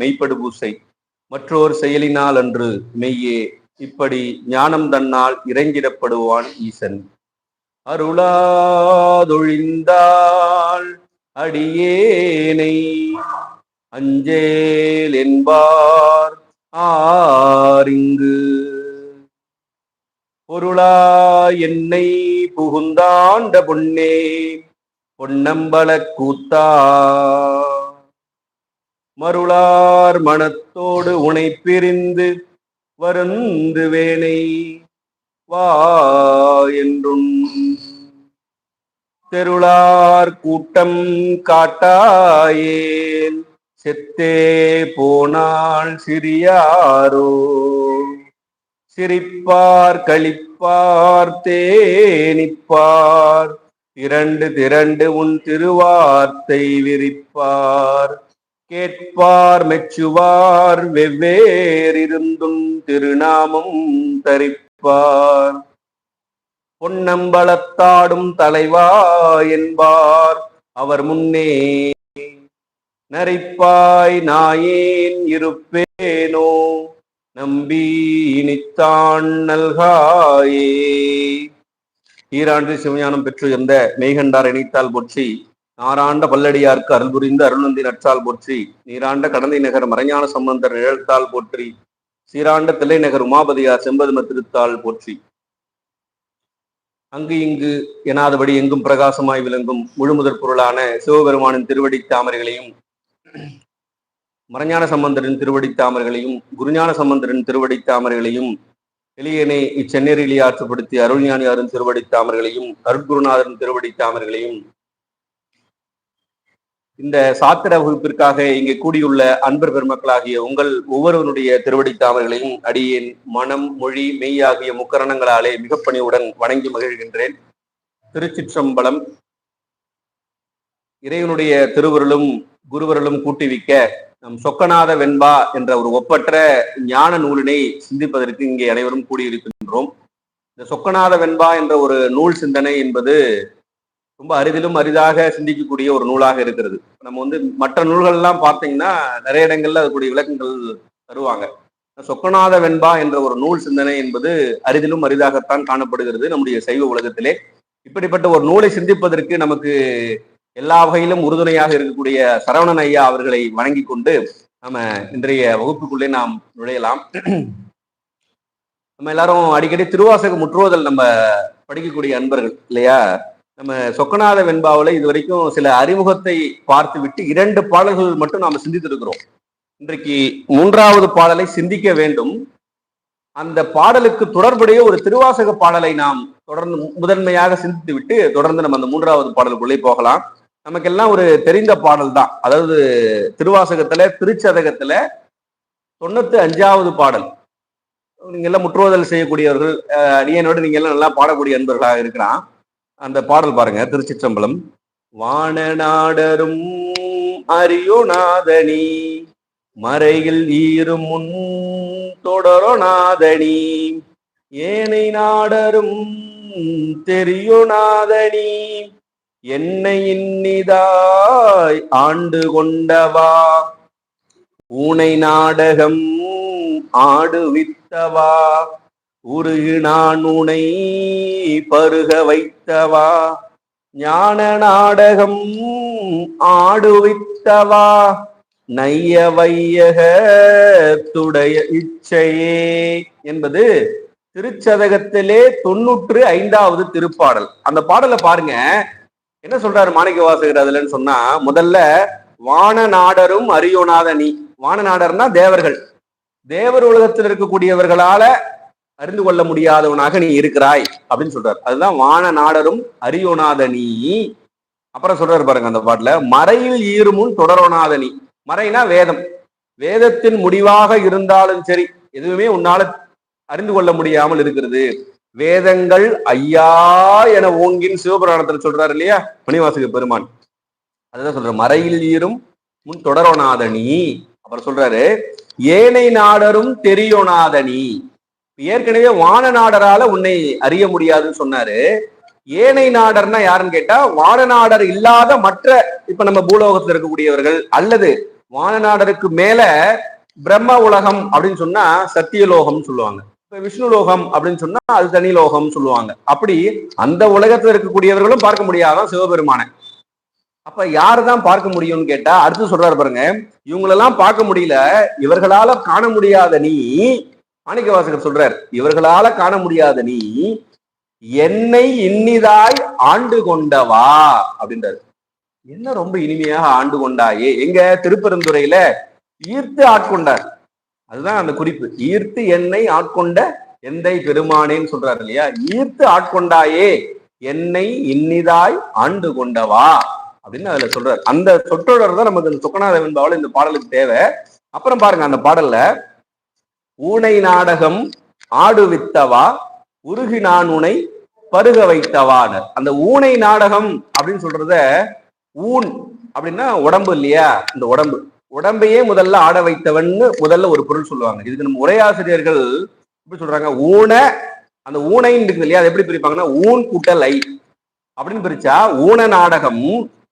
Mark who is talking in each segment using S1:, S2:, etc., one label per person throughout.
S1: மெய்ப்படு பூசை மற்றோர் செயலினால் அன்று மெய்யே இப்படி ஞானம் தன்னால் இறைஞ்சிடப்படுவான் ஈசன். அருளாதொழிந்தாள் அடியேனை அஞ்சேல் என்பார் ஆரிங்கு பொருளா என்னை புகுந்தாண்ட பொன்னே பொன்னம்பல கூத்தா மருளார் மனத்தோடு உனை பிரிந்து வருந்து வேனை வா என்றும் தெருளார் கூட்டம் காட்டாயேன் செத்தே போனால் சிறியாரோ சிரிப்பார் களிப்பார் தேனிப்பார் திரண்டு திரண்டு உன் திருவார்த்தை விரிப்பார் கேட்பார் மெச்சுவார் வெவ்வேறிருந்தும் திருநாமம் தரிப்பார் பொன்னம்பலத்தாடும் தலைவா என்பார் அவர் முன்னே நரிப்பாய் நாயேன் இருப்பேனோ நம்பி இனித்தான் நல்காயே. ஈராண்டு சிவஞானம் பெற்று எந்த மெய்கண்டார் இணைத்தால் போற்றி நாராண்ட பல்லடியார்க்கு அருள் புரிந்து அருள்நந்தி நற்றால் போற்றி நீராண்ட கடந்தை நகர் மறைஞான சம்பந்தர் நிழல்தால் போற்றி சீராண்ட தில்லை நகர் உமாபதியார் செம்பதும திருத்தால் போற்றி. அங்கு இங்கு எனாதபடி எங்கும் பிரகாசமாய் விளங்கும் முழுமுதற் பொருளான சிவபெருமானின் திருவடி தாமரைகளையும் மறைஞான சம்பந்தரின் திருவடி தாமரைகளையும் குருஞான சம்பந்தரின் திருவடி தாமரைகளையும் எளியனை இச்சென்னேரிலே ஆற்றுப்படுத்தி அருள்ஞானியாரின் திருவடி தாமரைகளையும் அருட்குருநாதரின் திருவடி தாமரைகளையும் இந்த சாத்திர வகுப்பிற்காக இங்கே கூடியுள்ள அன்பர் பெருமக்களாகிய உங்கள் ஒவ்வொருவனுடைய திருவடி தாமரைகளையும் அடியேன் மனம் மொழி மெய் ஆகிய முக்கரணங்களாலே மிகப்பணியுடன் வணங்கி மகிழ்கின்றேன். திருச்சிற்றம்பலம். இறைவனுடைய திருவருளும் குருவருளும் கூட்டிவிக்க நம் சொக்கநாத வெண்பா என்ற ஒரு ஒப்பற்ற ஞான நூலினை சிந்திப்பதற்கு இங்கே அனைவரும் கூடியிருக்கின்றோம். இந்த சொக்கநாத வெண்பா என்ற ஒரு நூல் சிந்தனை என்பது ரொம்ப அரிதிலும் அரிதாக சிந்திக்கக்கூடிய ஒரு நூலாக இருக்கிறது. நம்ம மற்ற நூல்கள் எல்லாம் பார்த்தீங்கன்னா நிறைய இடங்கள்ல அதுக்குரிய விளக்கங்கள் தருவாங்க. சொக்கநாத வெண்பா என்ற ஒரு நூல் சிந்தனை என்பது அரிதிலும் அரிதாகத்தான் காணப்படுகிறது நம்முடைய சைவ உலகத்திலே. இப்படிப்பட்ட ஒரு நூலை சிந்திப்பதற்கு நமக்கு எல்லா வகையிலும் உறுதுணையாக இருக்கக்கூடிய சரவணன் ஐயா அவர்களை வணங்கி கொண்டு நம்ம இன்றைய வகுப்புக்குள்ளே நாம் நுழையலாம். நம்ம எல்லாரும் அடிக்கடி திருவாசக முற்றுவதல் நம்ம படிக்கக்கூடிய அன்பர்கள் இல்லையா? நம்ம சொக்கநாத வெண்பாவில் இதுவரைக்கும் சில அறிமுகத்தை பார்த்து விட்டு 2 பாடல்கள் மட்டும் நாம சிந்தித்திருக்கிறோம். இன்றைக்கு 3வது பாடலை சிந்திக்க வேண்டும். அந்த பாடலுக்கு தொடர்புடைய ஒரு திருவாசக பாடலை நாம் தொடர்ந்து முதன்மையாக சிந்தித்து விட்டு தொடர்ந்து நம்ம அந்த 3வது பாடலுக்குள்ளே போகலாம். நமக்கெல்லாம் ஒரு தெரிந்த பாடல் தான். அதாவது திருவாசகத்துல திருச்சதகத்துல 95வது பாடல். நீங்க எல்லாம் முற்றுவதல் செய்யக்கூடியவர்கள், அடியனோடு நீங்க எல்லாம் நல்லா பாடக்கூடிய அன்பர்களாக இருக்கிறான். அந்த பாடல் பாருங்க. திருச்சிற்றம்பலம். வானநாடரும் அரியோநாதனி மறையில் ஈரும் முன் தொடரோநாதனி ஏனை நாடரும் தெரியோநாதனி என்னை இன்னிதாய் ஆண்டு கொண்டவா ஊனை நாடகம் ஆடுவித்தவா உருகு நான் உனை பருக வைத்தவா ஞான நாடகம் ஆடுவித்தவா நைய வையகத்துடைய இச்சையே என்பது திருச்சதகத்திலே 95வது திருப்பாடல். அந்த பாடலை பாருங்க. என்ன சொல்றாரு மாணிக்க வாசகர் அதுலன்னு சொன்னா, முதல்ல வான நாடரும் அரியோநாதனி. வான நாடர்னா தேவர்கள். தேவர் உலகத்தில் இருக்கக்கூடியவர்களால அறிந்து கொள்ள முடியாதவனாக நீ இருக்கிறாய் அப்படின்னு சொல்றாரு. அதுதான் வான நாடரும் அரியோநாதனி. அப்புறம் சொல்றாரு பாருங்க அந்த பாட்டுல, மறையில் ஈருமுன் தொடரோநாதனி. மறைனா வேதம். வேதத்தின் முடிவாக இருந்தாலும் சரி, எதுவுமே உன்னால அறிந்து கொள்ள முடியாமல் இருக்கிறது. வேதங்கள் ஐயா என ஓங்கின் சிவபுராணத்துல சொல்றாரு இல்லையா மணிவாசக பெருமான். அதுதான் சொல்ற மறையில் ஈரும் முன் தொடரோநாதனி. அப்புறம் சொல்றாரு ஏனை நாடரும் தெரியோநாதனி. ஏற்கனவே வான நாடரால உன்னை அறிய முடியாதுன்னு சொன்னாரு. ஏனை நாடர்னா யாருன்னு கேட்டா, வான நாடர் இல்லாத மற்ற இப்ப நம்ம பூலோகத்துல இருக்கக்கூடியவர்கள் அல்லது வானநாடருக்கு மேல பிரம்ம உலகம் அப்படின்னு சொன்னா சத்தியலோகம் சொல்லுவாங்க. இப்ப விஷ்ணு லோகம் அப்படின்னு சொன்னா அது தனி லோகம் சொல்லுவாங்க. அப்படி அந்த உலகத்துல இருக்கக்கூடியவர்களும் பார்க்க முடியாதான் சிவபெருமான. அப்ப யாருதான் பார்க்க முடியும்னு கேட்டா அடுத்து சொல்றாரு பாருங்க, இவங்களெல்லாம் பார்க்க முடியல, இவர்களால காண முடியாத நீ, மாணிக்கவாசகர் சொல்றார், இவர்களால காண முடியாத நீ என்னை இன்னிதாய் ஆண்டு கொண்டவா அப்படின்றாரு. என்ன ரொம்ப இனிமையாக ஆண்டு கொண்டாயே, எங்க திருப்பெருந்துறையில ஈர்த்து ஆட்கொண்டார். அதுதான் அந்த குறிப்பு, ஈர்த்து என்னை ஆட்கொண்ட எந்தை பெருமானேன்னு சொல்றாரு இல்லையா. ஈர்த்து ஆட்கொண்டாயே என்னை இன்னிதாய் ஆண்டு கொண்டவா அப்படின்னு அதுல சொல்றாரு. அந்த சொற்றொடர் தான் நமக்கு இந்த சொக்கநாத வெண்பாவில் இந்த பாடலுக்கு தேவை. அப்புறம் பாருங்க அந்த பாடல்ல, ஊனை நாடகம் ஆடுவித்தவா உருகி நான் உனை பருக வைத்தவான்னு. அந்த ஊனை நாடகம் அப்படின்னு சொல்றத, ஊன் அப்படின்னா உடம்பு இல்லையா, இந்த உடம்பையே முதல்ல ஆட வைத்தவன்னு முதல்ல ஒரு பொருள் சொல்லுவாங்க. இதுக்கு நம்ம உரையாசிரியர்கள் எப்படி சொல்றாங்க, ஊன, அந்த ஊனைன்னு இருக்குது இல்லையா, அதை எப்படி பிரிப்பாங்கன்னா ஊன் கூட்டல் ஐ அப்படின்னு பிரிச்சா ஊன நாடகம்.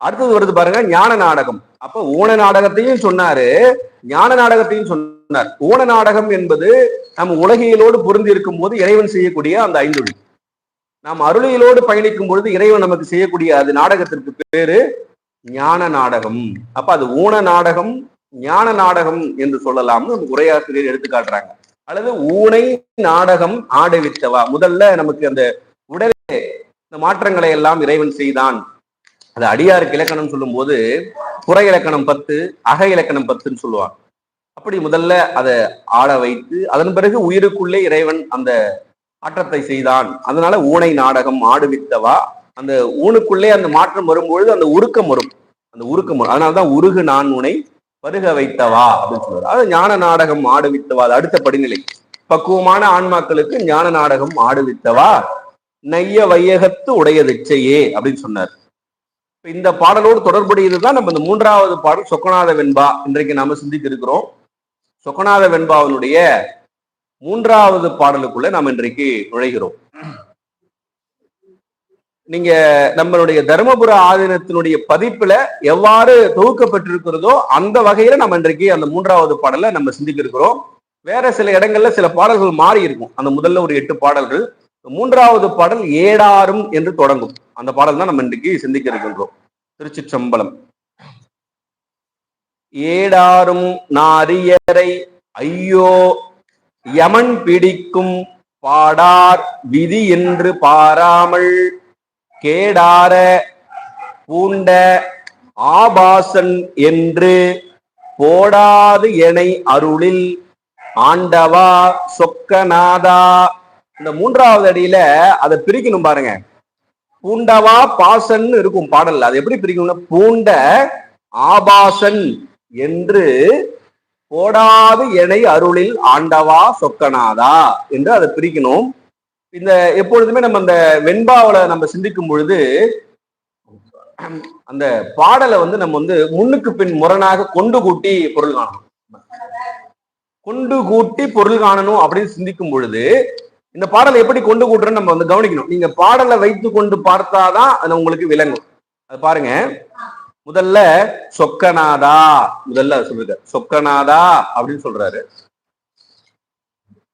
S1: அடுத்தது வருது பாருங்க ஞான நாடகம். அப்ப ஊன நாடகத்தையும் சொன்னாரு, ஞான நாடகத்தையும் சொன்னார். ஊன நாடகம் என்பது நம்ம உலகியலோடு பொருந்தி இருக்கும் போது இறைவன் செய்யக்கூடிய அந்த ஐந்தொழி. நாம் அருளியலோடு பயணிக்கும் பொழுது இறைவன் நமக்கு செய்யக்கூடிய அது நாடகத்திற்கு பேரு ஞான நாடகம். அப்ப அது ஊன நாடகம் ஞான நாடகம் என்று சொல்லலாம்னு நமக்கு உரையாசிரியர் எடுத்து காட்டுறாங்க. அல்லது ஊனை நாடகம் ஆடுவித்தவா, முதல்ல நமக்கு அந்த உடலே இந்த மாற்றங்களை எல்லாம் இறைவன் செய்தான். அது அடியாருக்கு இலக்கணம் சொல்லும் போது புற இலக்கணம் 10 அக இலக்கணம் 10ன்னு சொல்லுவாங்க. அப்படி முதல்ல அதை ஆட வைத்து அதன் பிறகு உயிருக்குள்ளே இறைவன் அந்த மாற்றத்தை செய்தான். அதனால ஊனை நாடகம் ஆடுவித்தவா, அந்த ஊனுக்குள்ளே அந்த மாற்றம் வரும்பொழுது அந்த உருக்கம் வரும், அந்த உருக்கம் வரும். அதனால்தான் உருகு நான் உனை பருக வைத்தவா அப்படின்னு சொல்றாரு. அது ஞான நாடகம் ஆடுவித்தவா, அது அடுத்த படிநிலை. பக்குவமான ஆன்மாக்களுக்கு ஞான நாடகம் ஆடுவித்தவா நைய வையகத்து உடையதிச்சையே அப்படின்னு சொன்னார். இந்த பாடலோடு தொடர்புடையதுதான் நம்ம இந்த 3வது பாடல் சொக்கநாத வெண்பா இன்றைக்கு நாம சிந்திக்க இருக்கிறோம். சொக்கநாத வெண்பாவினுடைய 3வது பாடலுக்குள்ள நாம் இன்றைக்கு நுழைகிறோம். நீங்க நம்மளுடைய தருமபுர ஆதீனத்தினுடைய பதிப்புல எவ்வாறு தொகுக்கப்பட்டிருக்கிறதோ அந்த வகையில நம்ம இன்றைக்கு அந்த 3வது பாடலை நம்ம சிந்திக்க இருக்கிறோம். வேற சில இடங்கள்ல சில பாடல்கள் மாறி இருக்கும். அந்த முதல்ல ஒரு 8 பாடல்கள், 3வது பாடல் ஏடாரும் என்று தொடங்கும். அந்த பாடல் தான் நம்ம இன்றைக்கு சிந்திக்க இருக்கின்றோம். திருச்சிற்றம்பலம். ஏடாரும் நாரியரை ஐயோ யமன் பிடிக்கும் பாடார் விதி என்று பாராமல் கேடார பூண்ட ஆபாசன் என்று போடாது எனை அருளில் ஆண்டவா சொக்கநாதா. இந்த 3வது அடியில அதை பிரிக்கணும் பாருங்க. பூண்டவா பாசன் இருக்கும் பாடல், அது எப்படி பிரிக்கணும்னா பூண்ட ஆபாசன் என்று போடாது எனை அருளில் ஆண்டவா சொக்கநாதா என்று அதை பிரிக்கணும். இந்த எப்பொழுதுமே நம்ம அந்த வெண்பாவில நம்ம சிந்திக்கும் பொழுது அந்த பாடலை நம்ம முன்னுக்கு பின் முரணாக கொண்டு கூட்டி பொருள் காணணும். கொண்டு கூட்டி பொருள் காணணும் அப்படின்னு சிந்திக்கும் பொழுது இந்த பாடலை எப்படி கொண்டு கூட்டுறன்னு நம்ம கவனிக்கணும். நீங்க பாடலை வைத்து கொண்டு பார்த்தாதான் அது உங்களுக்கு விளங்கும். அது பாருங்க, முதல்ல சொக்கநாதா, முதல்ல சொல்லுங்க சொக்கநாதா அப்படின்னு சொல்றாரு.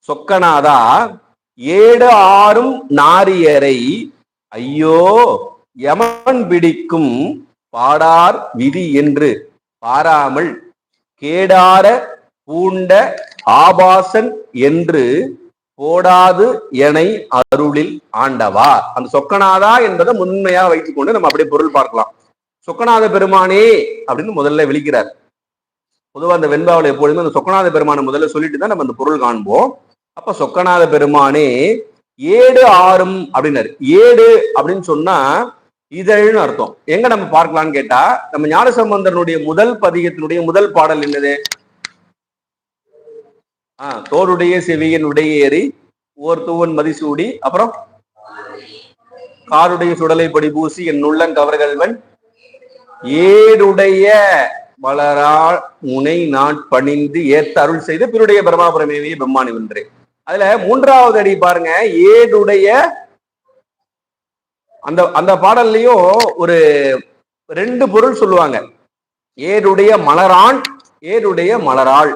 S1: சொக்கநாதா ஏடு ஆறும் நாரியரை ஐயோ யமன் பிடிக்கும் பாடார் விதி என்று பாராமல் கேடார பூண்ட ஆபாசன் என்று போடாது எனை அருளில் ஆண்டவா. அந்த சொக்கநாதா என்பதை முன்மையா வைத்துக் கொண்டு நம்ம அப்படியே பொருள் பார்க்கலாம். சொக்கநாத பெருமானே அப்படின்னு முதல்ல விழிக்கிறார். பொதுவா அந்த வெண்பாவில் எப்பொழுதுமே அந்த சொக்கநாத பெருமானை முதல்ல சொல்லிட்டு தான் நம்ம அந்த பொருள் காண்போம். அப்ப சொக்கநாத பெருமானே ஏடு ஆறும் அப்படின்னாரு. ஏடு அப்படின்னு சொன்னா இதழ்னு அர்த்தம். எங்க நம்ம பார்க்கலாம்னு கேட்டா, நம்ம ஞானசம்பந்தனுடைய முதல் பதிகத்தினுடைய முதல் பாடல் என்னது? தோருடைய செவியின் உடையேறி ஓர் தூவன் மதிசூடி, அப்புறம் காருடைய சுடலை படி பூசி என் உள்ளங் கவர்கள்வன் ஏடுடைய வளரால் முனை நாட்பணிந்து ஏத்த அருள் செய்து பிறருடைய பிரமாபுரமேவிய பிரம்மாணி வென்றே. அதுல 3வது அடி பாருங்க, ஏடுடைய. அந்த பாடல்லையும் ஒரு 2 பொருள் சொல்லுவாங்க. ஏடுடைய மலரான் ஏருடைய மலராள்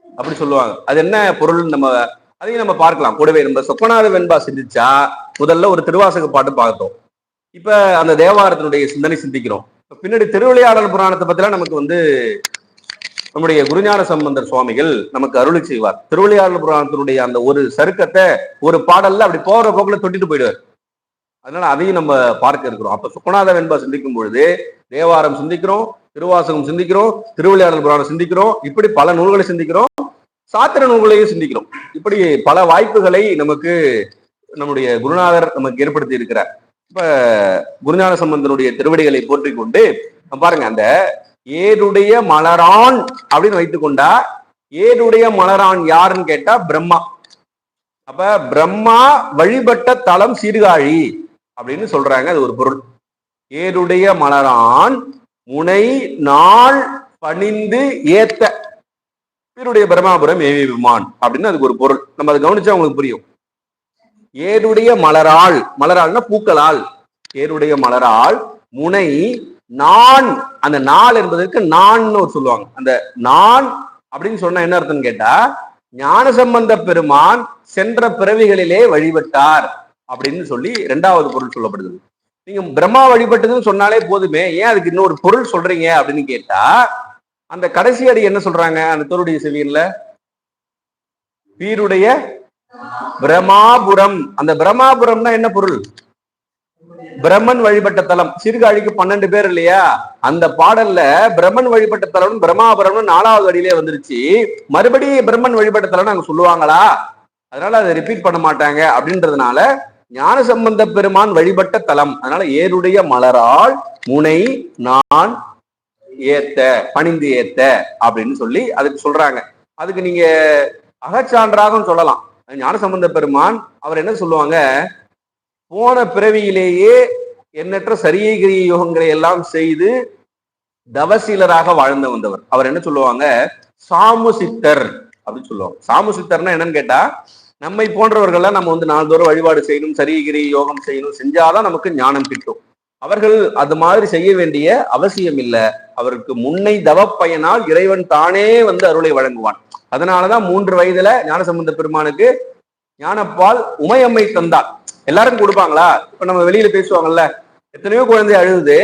S1: அப்படி சொல்லுவாங்க. அது என்ன பொருள் அதையும் நம்ம பார்க்கலாம். கூடவே நம்ம சொக்கநாத வெண்பா சிந்திச்சா முதல்ல ஒரு திருவாசக பாட்டு பார்த்தோம். இப்ப அந்த தேவாரத்தினுடைய சிந்தனை சிந்திக்கிறோம். பின்னாடி திருவிளையாடல் புராணத்தை பத்திலாம் நமக்கு நம்முடைய குருஞான சம்பந்தர் சுவாமிகள் நமக்கு அருளி செய்வார். திருவிளையாடல் புராணத்தினுடைய அந்த ஒரு சருக்கத்தை ஒரு பாடல்ல அப்படி போற போக்குல தொட்டிட்டு போயிடுவார். அதனால அதையும் நம்ம பார்க்க இருக்கிறோம். அப்ப சுக்கநாத வெண்பா சிந்திக்கும் பொழுது தேவாரம் சிந்திக்கிறோம், திருவாசகம் சிந்திக்கிறோம், திருவிளையாடல் புராணம் சிந்திக்கிறோம், இப்படி பல நூல்களை சிந்திக்கிறோம், சாத்திர நூல்களையும் சிந்திக்கிறோம். இப்படி பல வாய்ப்புகளை நமக்கு நம்முடைய குருநாதர் நமக்கு ஏற்படுத்தி இருக்கிறார். இப்ப குருஞான சம்பந்தனுடைய திருவடிகளை போற்றி கொண்டு பாருங்க, அந்த ஏருடைய மலரான் அப்படின்னு வைத்துக் கொண்டா, ஏருடைய மலரான் யாருன்னு கேட்டா பிரம்மா. அப்ப பிரம்மா வழிபட்ட தலம் சீர்காழி அப்படின்னு சொல்றாங்க. அது ஒரு பொருள். ஏருடைய மலரான் முனை நாள் பணிந்து ஏத்த பேருடைய பிரம்மாபுரம் ஏவி விமான் அப்படின்னு அதுக்கு ஒரு பொருள். நம்ம அதை கவனிச்சா உங்களுக்கு புரியும். ஏருடைய மலராள், மலராள்னா பூக்களால், ஏருடைய மலராள் முனை நான், அந்த நாள் என்பதற்கு நான்னு சொல்லுவாங்க. அந்த நான் அப்படின்னு சொன்னா என்ன அர்த்தம்னு கேட்டா, ஞானசம்பந்த பெருமான் சென்ற பிறவிகளிலே வழிபட்டார் அப்படின்னு சொல்லி இரண்டாவது பொருள் சொல்லப்படுது. நீங்க பிரம்மா வழிபட்டதுன்னு சொன்னாலே போதுமே, ஏன் அதுக்கு இன்னொரு பொருள் சொல்றீங்க அப்படின்னு கேட்டா, அந்த கடைசி அடி என்ன சொல்றாங்க அந்த தோருடைய செவியன்ல, பீருடைய பிரமாபுரம். அந்த பிரமாபுரம்னா என்ன பொருள்? பிரம்மன் வழிபட்ட தலம். சீர்காழிக்கு 12 பேர் இல்லையா, அந்த பாடல்ல பிரம்மன் வழிபட்ட தலம் பிரம்மாபுரம்னு 4வது அடியிலே வந்துருச்சு. மறுபடியும் பிரம்மன் வழிபட்ட தலம் அங்க சொல்லுவாங்களா? அதனால அதை ரிப்பீட் பண்ண மாட்டாங்க. அப்படின்றதுனால ஞானசம்பந்த பெருமான் வழிபட்ட தலம். அதனால ஏருடைய மலரால் முனை நான் ஏத்த, பணிந்து ஏத்த அப்படின்னு சொல்லி அதுக்கு சொல்றாங்க. அதுக்கு நீங்க அகச்சான்றாக சொல்லலாம். ஞானசம்பந்த பெருமான் அவர் என்ன சொல்லுவாங்க, போன பிறவியிலேயே எண்ணற்ற சரியகிரி யோகங்களை எல்லாம் செய்து தவசீலராக வாழ்ந்து வந்தவர். அவர் என்ன சொல்லுவாங்க, சாமுசித்தர் அப்படின்னு சொல்லுவாங்க. சாமுசித்தர்னா என்னன்னு கேட்டா, நம்மை போன்றவர்கள்லாம் நம்ம நாள்தோறும் வழிபாடு செய்யணும், சரியகிரி யோகம் செய்யணும், செஞ்சாதான் நமக்கு ஞானம் கிட்டும். அவர்கள் அது மாதிரி செய்ய வேண்டிய அவசியம் இல்லை. அவருக்கு முன்னை தவப்பயனால் இறைவன் தானே அருளை வழங்குவான். அதனாலதான் 3 வயதுல ஞானசம்பந்த பெருமானுக்கு ஞானப்பால் உமையம்மை தந்தார். எல்லாருக்கும் கொடுப்பாங்களா? இப்ப நம்ம வெளியில பேசுவாங்கல்ல, எத்தனையோ குழந்தை அழுகுது,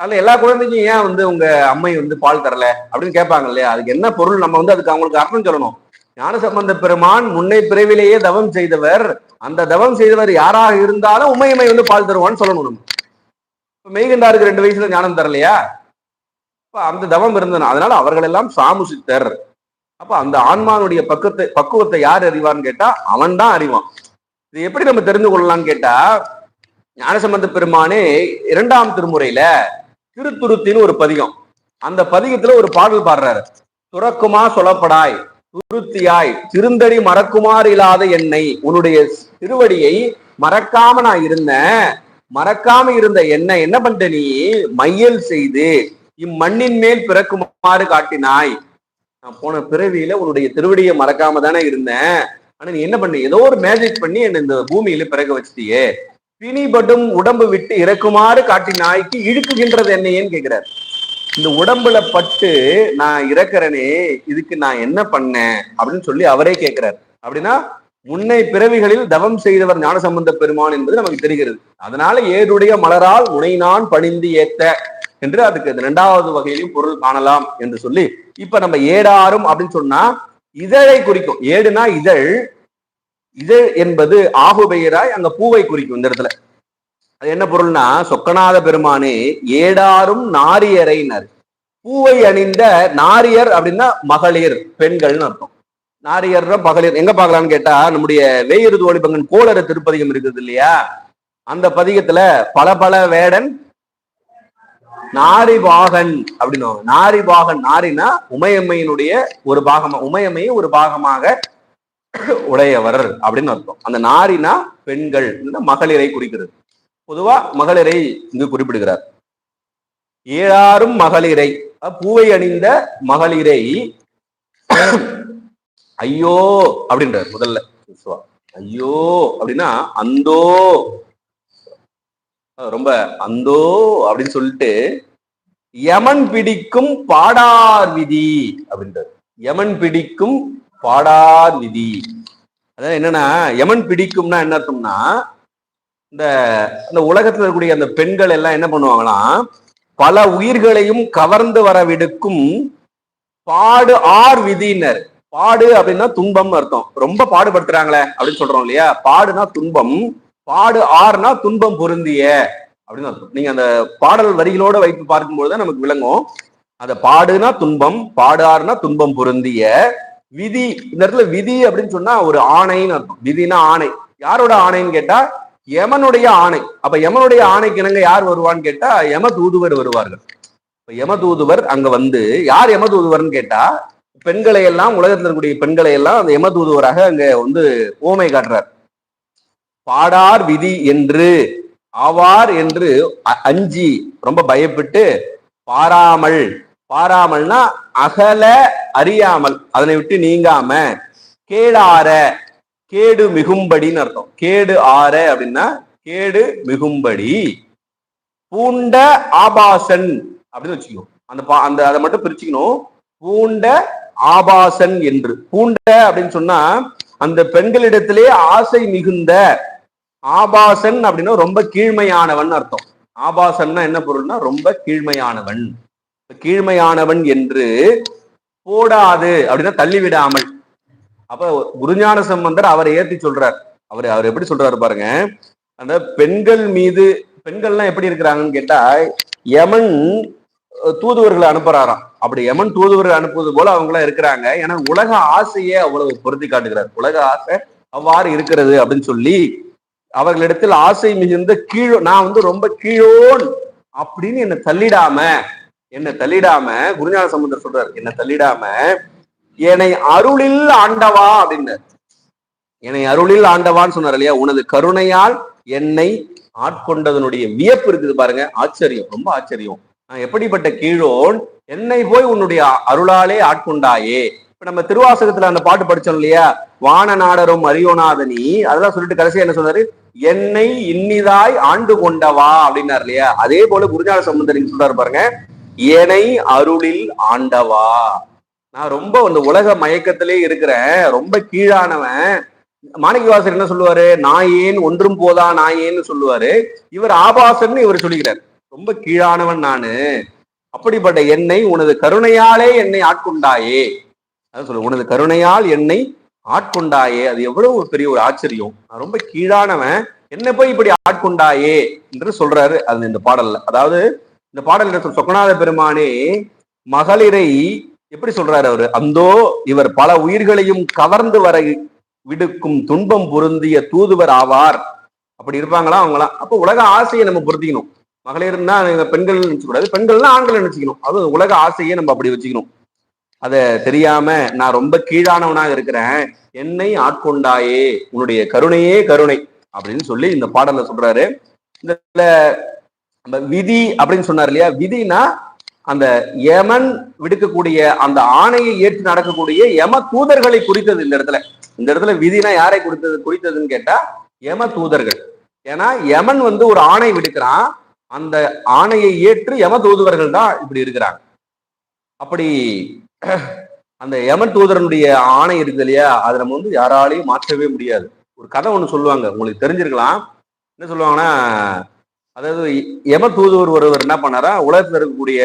S1: அதுல எல்லா குழந்தைக்கும் ஏன் உங்க அம்மை பால் தரல அப்படின்னு கேட்பாங்க இல்லையா? அதுக்கு என்ன பொருள்? நம்ம அதுக்கு அவங்களுக்கு அர்த்தம் சொல்லணும். ஞானசம்பந்த பெருமான் முன்னை பிறவிலேயே தவம் செய்தவர். அந்த தவம் செய்தவர் யாராக இருந்தாலும் உமையம்மை பால் தருவான்னு சொல்லணும். நம்ம இப்ப மெய்கண்டாருக்கு 2 வயசுல ஞானம் தரலையா? அந்த தவம் இருந்தது. அதனால அவர்கள் எல்லாம் சாமுசித்தர். அப்ப அந்த ஆன்மானுடைய பக்குவத்தை யார் அறிவான்னு கேட்டா, அவன் தான் அறிவான். இது எப்படி நம்ம தெரிந்து கொள்ளலாம்னு கேட்டா, ஞானசம்பந்த பெருமானே 2ஆம் திருமுறையில திருத்துருத்தின்னு ஒரு பதிகம், அந்த பதிகத்துல ஒரு பாடல் பாடுறாரு. துறக்குமா சொல்லப்படாய் துருத்தியாய் திருந்தடி மறக்குமாறு இல்லாத என்னை, உன்னுடைய திருவடியை மறக்காம நான் இருந்தேன், மறக்காம இருந்த என்னை என்ன பண்ணிட்ட நீ மையல் செய்து இம்மண்ணின் மேல் பிறக்குமாறு காட்டினாய். நான் போன பிறவியில உன்னுடைய திருவடியை மறக்காம தானே இருந்தேன், ஆனா நீ என்ன பண்ணி ஏதோ ஒரு மேஜிக் பண்ணி என்ன இந்த பூமியில பிறக்க வச்சிட்டியே, பிணிபடும் உடம்பு விட்டு இறக்குமாறு காட்டினாய்க்கு இழுக்குகின்றது என்னையேன்னு கேட்கிறாரு. இந்த உடம்புல பட்டு நான் இறக்குறேனே, இதுக்கு நான் என்ன பண்ணேன் அப்படின்னு சொல்லி அவரே கேட்கிறார். அப்படின்னா முன்னை பிறவிகளில் தவம் செய்தவர் ஞானசம்பந்த பெருமான் என்பது நமக்கு தெரிகிறது. அதனால ஏருடைய மலரால் முனை நான் பணிந்து ஏத்த என்று அதுக்கு 2வது வகையிலும் பொருள் காணலாம் என்று சொல்லி, இப்ப நம்ம ஏடாரும் அப்படின்னு சொன்னா இதழை குறிக்கும். ஏடுனா இதழ், இதழ் என்பது ஆகுபெயராய் அங்க பூவை குறிக்கும். இந்த இடத்துல அது என்ன பொருள்னா, சொக்கநாத பெருமானே ஏடாரும் நாரியரைனர், பூவை அணிந்த நாரியர் அப்படின்னா மகளிர், பெண்கள்னு அர்த்தம். நாரியர் மகளிர் எங்க பார்க்கலாம்னு கேட்டா, நம்முடைய வேயிறு தோழி பங்கன் கோளறு திருப்பதிகம் இருக்குது இல்லையா, அந்த பதிகத்துல பல பல வேடன் நாரிபாகன் அப்படின்னு. நாரிபாகன், நாரினா உமையம்மையினுடைய ஒரு பாகமா, உமையம்மையை ஒரு பாகமாக உடையவர் அப்படின்னு அர்த்தம். அந்த நாரினா பெண்கள், மகளிரை குறிக்கிறது. பொதுவா மகளிரை இங்கு குறிப்பிடுகிறார். ஏழாரும் மகளிரை, பூவை அணிந்த மகளிரை ஐயோ அப்படின்றார் முதல்ல. ஐயோ அப்படின்னா அந்தோ, ரொம்ப அந்தோ அப்படின்னு சொல்லிட்டு யமன் பிடிக்கும் பாடார் விதி அப்படின்றது. யமன் பிடிக்கும் பாடார் விதி. அதாவது என்னன்னா, யமன் பிடிக்கும்னா என்ன அர்த்தம்னா, இந்த உலகத்துல இருக்கக்கூடிய அந்த பெண்கள் எல்லாம் என்ன பண்ணுவாங்களாம், பல உயிர்களையும் கவர்ந்து வர விடுக்கும் பாடு ஆர் விதியினர். பாடு அப்படின்னா துன்பம் அர்த்தம். ரொம்ப பாடுபடுத்துறாங்களே அப்படின்னு சொல்றோம் இல்லையா. பாடுனா துன்பம், பாடு ஆறுனா துன்பம் பொருந்திய அப்படின்னு அர்த்தம். நீங்க அந்த பாடல் வரிகளோட வைத்து பார்க்கும்போது நமக்கு விளங்கும். அந்த பாடுனா துன்பம், பாடு ஆறுனா துன்பம் பொருந்திய விதி. இந்த இடத்துல விதி அப்படின்னு சொன்னா ஒரு ஆணைன்னு அர்த்தம். விதினா ஆணை. யாரோட ஆணைன்னு கேட்டா யமனுடைய ஆணை. அப்ப யமனுடைய ஆணைக்கு இணங்க யார் வருவான்னு கேட்டா யம தூதுவர் வருவார்கள். யம தூதுவர் அங்க வந்து, யார் யம தூதுவர்னு கேட்டா பெண்களை எல்லாம், உலகத்தில் இருக்கக்கூடிய பெண்களை எல்லாம் அந்த யம தூதுவராக அங்க வந்து ஓமை காட்டுறார். பாடார் விதி என்று ஆவார் என்று அஞ்சி ரொம்ப பயப்பட்டு பாராமல், பாராமல்னா அகல அறியாமல், அதனை விட்டு நீங்காம, கேடார கேடு மிகும்படின்னு அர்த்தம். கேடு ஆற அப்படின்னா கேடு மிகும்படி பூண்ட ஆபாசன் அப்படின்னு வச்சுக்கணும். அந்த அதை மட்டும் பிரிச்சுக்கணும். பூண்ட ஆபாசன் என்று. பூண்ட அப்படின்னு சொன்னா அந்த பெண்களிடத்திலே ஆசை மிகுந்த. ஆபாசன் அப்படின்னா ரொம்ப கீழ்மையானவன் அர்த்தம். ஆபாசன்னா என்ன பொருள்னா ரொம்ப கீழ்மையானவன். கீழ்மையானவன் என்று போடாது அப்படின்னா தள்ளிவிடாமல். அப்ப குருஞான சம்பந்தர் அவரை ஏற்றி சொல்றார். அவர் எப்படி சொல்றாரு பாருங்க. அந்த பெண்கள் மீது, பெண்கள்லாம் எப்படி இருக்கிறாங்கன்னு கேட்டா யமன் தூதுவர்களை அனுப்புறாராம். அப்படி யமன் தூதுவர்கள் அனுப்புவது போல அவங்க எல்லாம் இருக்கிறாங்க. ஏன்னா உலக ஆசையே அவ்வளவு பொருத்தி காட்டுகிறார். உலக ஆசை அவ்வாறு இருக்கிறது அப்படின்னு சொல்லி அவர்களிடத்தில் ஆசை மிகுந்த கீழோ, நான் வந்து ரொம்ப கீழோன் அப்படின்னு என்னை தள்ளிடாம குருஞான சம்பந்தர் சொல்றாரு, என்னை தள்ளிடாம என்னை அருளில் ஆண்டவா அப்படின்னு. என்னை அருளில் ஆண்டவான்னு சொன்னார் இல்லையா. உனது கருணையால் என்னை ஆட்கொண்டதனுடைய வியப்பு இருக்குது பாருங்க. ஆச்சரியம், ரொம்ப ஆச்சரியம். நான் எப்படிப்பட்ட கீழோன், என்னை போய் உன்னுடைய அருளாலே ஆட்கொண்டாயே. இப்ப நம்ம திருவாசகத்துல அந்த பாட்டு படிச்சோம் இல்லையா, வான நாடரும் அரியோநாதனி, அதெல்லாம் சொல்லிட்டு கடைசியா என்ன சொன்னாரு, என்னை இன்னிதாய் ஆண்டு கொண்டவா அப்படின்னாரு இல்லையா. அதே போல குருஞான சம்பந்தர் சொல்றாரு பாருங்க, என்னை அருளில் ஆண்டவா. நான் ரொம்ப அந்த உலக மயக்கத்திலே இருக்கிறேன், ரொம்ப கீழானவன். மாணிக்கவாசர் என்ன சொல்லுவாரு, நாயேன் ஒன்றும் போதா நாயேன்னு சொல்லுவாரு. இவர் ஆபாசன்னு இவர் சொல்லுகிறார், ரொம்ப கீழானவன் நானு. அப்படிப்பட்ட என்னை உனது கருணையாலே என்னை ஆட்கொண்டாயே. அதான் சொல்லு, உனது கருணையால் என்னை ஆட்கொண்டாயே. அது எவ்வளவு பெரிய ஒரு ஆச்சரியம். நான் ரொம்ப கீழானவன், என்ன போய் இப்படி ஆட்கொண்டாயே என்று சொல்றாரு அது இந்த பாடல்ல. அதாவது இந்த பாடல் சொக்கநாத பெருமானே மகளிரை எப்படி சொல்றாரு அவரு, அந்தோ இவர் பல உயிர்களையும் கவர்ந்து வர விடுக்கும் துன்பம் பொருந்திய தூதுவர் ஆவார். அப்படி இருப்பாங்களா அவங்களாம். அப்போ உலக ஆசையை நம்ம பொருத்திக்கணும். மகளிர்னா பெண்கள் நினைச்சக்கூடாது, பெண்கள்னா ஆண்கள் நினைச்சுக்கணும். அது உலக ஆசையை நம்ம அப்படி வச்சுக்கணும். அதை தெரியாம நான் ரொம்ப கீழானவனாக இருக்கிறேன், என்னை ஆட்கொண்டாயே, உன்னுடைய கருணையே கருணை அப்படின்னு சொல்லி இந்த பாடல்ல சொல்றாரு. இந்த விதி அப்படின்னு சொன்னார் இல்லையா. விதினா அந்த யமன் விடுக்கக்கூடிய அந்த ஆணையை ஏற்று நடக்கக்கூடிய யம தூதர்களை குறித்தது இந்த இடத்துல. இந்த இடத்துல விதினா யாரை குறித்ததுன்னு கேட்டா யம தூதர்கள். ஏன்னா யமன் வந்து ஒரு ஆணை விடுக்கிறான், அந்த ஆணையை ஏற்று யம தூதுவர்கள் தான் இப்படி இருக்கிறாங்க. அப்படி அந்த யமன் தூதரனுடைய ஆணை இருக்குது இல்லையா, அதை நம்ம வந்து யாராலையும் மாற்றவே முடியாது. ஒரு கதை ஒண்ணு சொல்லுவாங்க, உங்களுக்கு தெரிஞ்சிருக்கலாம். என்ன சொல்லுவாங்கன்னா, அதாவது யம தூதுவர் ஒருவர் என்ன பண்ணாரா, உலகத்துல இருக்கக்கூடிய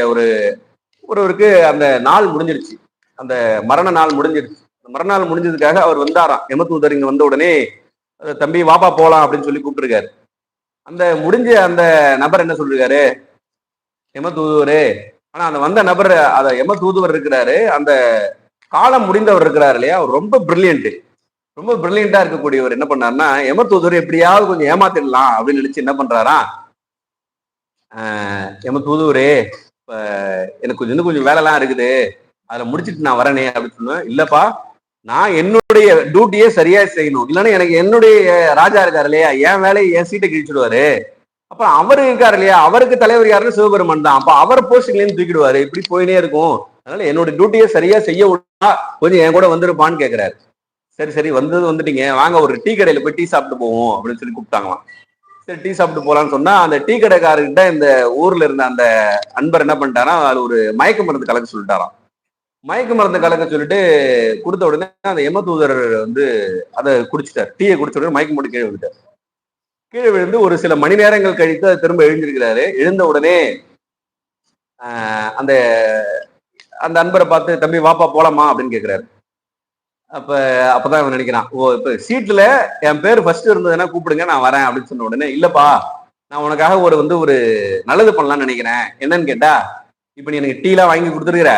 S1: ஒருவருக்கு அந்த நாள் முடிஞ்சிருச்சு, அந்த மரண நாள் முடிஞ்சிருச்சு. மரண நாள் முடிஞ்சதுக்காக அவர் வந்தாராம். யம தூதர் இங்க வந்த உடனே, தம்பி வாப்பா போலாம் அப்படின்னு சொல்லி கூப்பிட்டுருக்காரு. அந்த முடிஞ்ச அந்த நபர் என்ன சொல்லிருக்காரு, யம தூதுவரே, ஆனா அந்த வந்த நபர், அத யம தூதுவர் இருக்கிறாரு, அந்த காலம் முடிந்தவர் இருக்கிறாரு இல்லையா, அவர் ரொம்ப பிரில்லியண்டா இருக்கக்கூடியவர் என்ன பண்ணாருன்னா, யம தூதுவர் எப்படியாவது கொஞ்சம் ஏமாத்திடலாம் அப்படின்னு நினைச்சு என்ன பண்றாரா, யம தூதுவரே இப்ப எனக்கு இன்னும் கொஞ்சம் வேலைலாம் இருக்குது, அதுல முடிச்சுட்டு நான் வரனே அப்படின்னு சொன்னேன். இல்லப்பா, நான் என்னுடைய டியூட்டியே சரியா செய்யணும், இல்லைன்னா எனக்கு என்னுடைய ராஜா இருக்காரு இல்லையா, என் வேலையை என் சீட்டை கிழிச்சுடுவாரு. அப்ப அவரு இருக்காரு இல்லையா, அவருக்கு தலைவர் யாருன்னு சிவபெருமான் தான். அப்ப அவர் போஸ்டிங்லேருந்து தூக்கிடுவாரு, இப்படி போயினே இருக்கும். அதனால என்னோட டியூட்டியை சரியா செய்ய விட்டா கொஞ்சம் என் கூட வந்துருப்பான்னு கேட்கிறாரு. சரி வந்துட்டீங்க, வாங்க ஒரு டீ கடையில போய் டீ சாப்பிட்டு போவோம் அப்படின்னு சொல்லி கூப்பிட்டாங்களாம். சரி டீ சாப்பிட்டு போலான்னு சொன்னா அந்த டீ கடைக்காரர்கிட்ட இந்த ஊர்ல இருந்த அந்த அன்பர் என்ன பண்ணிட்டாரா, அது ஒரு மயக்க மருந்து கலக்க சொல்லிட்டாராம். மயக்க மருந்து கலக்க சொல்லிட்டு கொடுத்த உடனே அந்த யம தூதர் வந்து அதை குடிச்சிட்டார். டீயை குடிச்ச உடனே மயக்கம் போட்டு கீழே விழுந்தார். கீழே விழுந்து ஒரு சில மணி நேரங்கள் கழித்து அது திரும்ப எழுந்திருக்கிறாரு. எழுந்த உடனே அந்த அந்த அன்பரை பார்த்து, தம்பி வாப்பா போலாமா அப்படின்னு கேட்கிறாரு. அப்பதான் அவன் நினைக்கிறான், ஓ இப்ப சீட்ல என் பேர் ஃபர்ஸ்ட் இருந்ததுன்னா கூப்பிடுங்க நான் வரேன் அப்படின்னு சொன்ன உடனே, இல்லப்பா நான் உனக்காக ஒரு நல்லது பண்ணலாம்னு நினைக்கிறேன். என்னன்னு கேட்டா, இப்ப நீ எனக்கு டீ எல்லாம் வாங்கி கொடுத்துருக்கிற,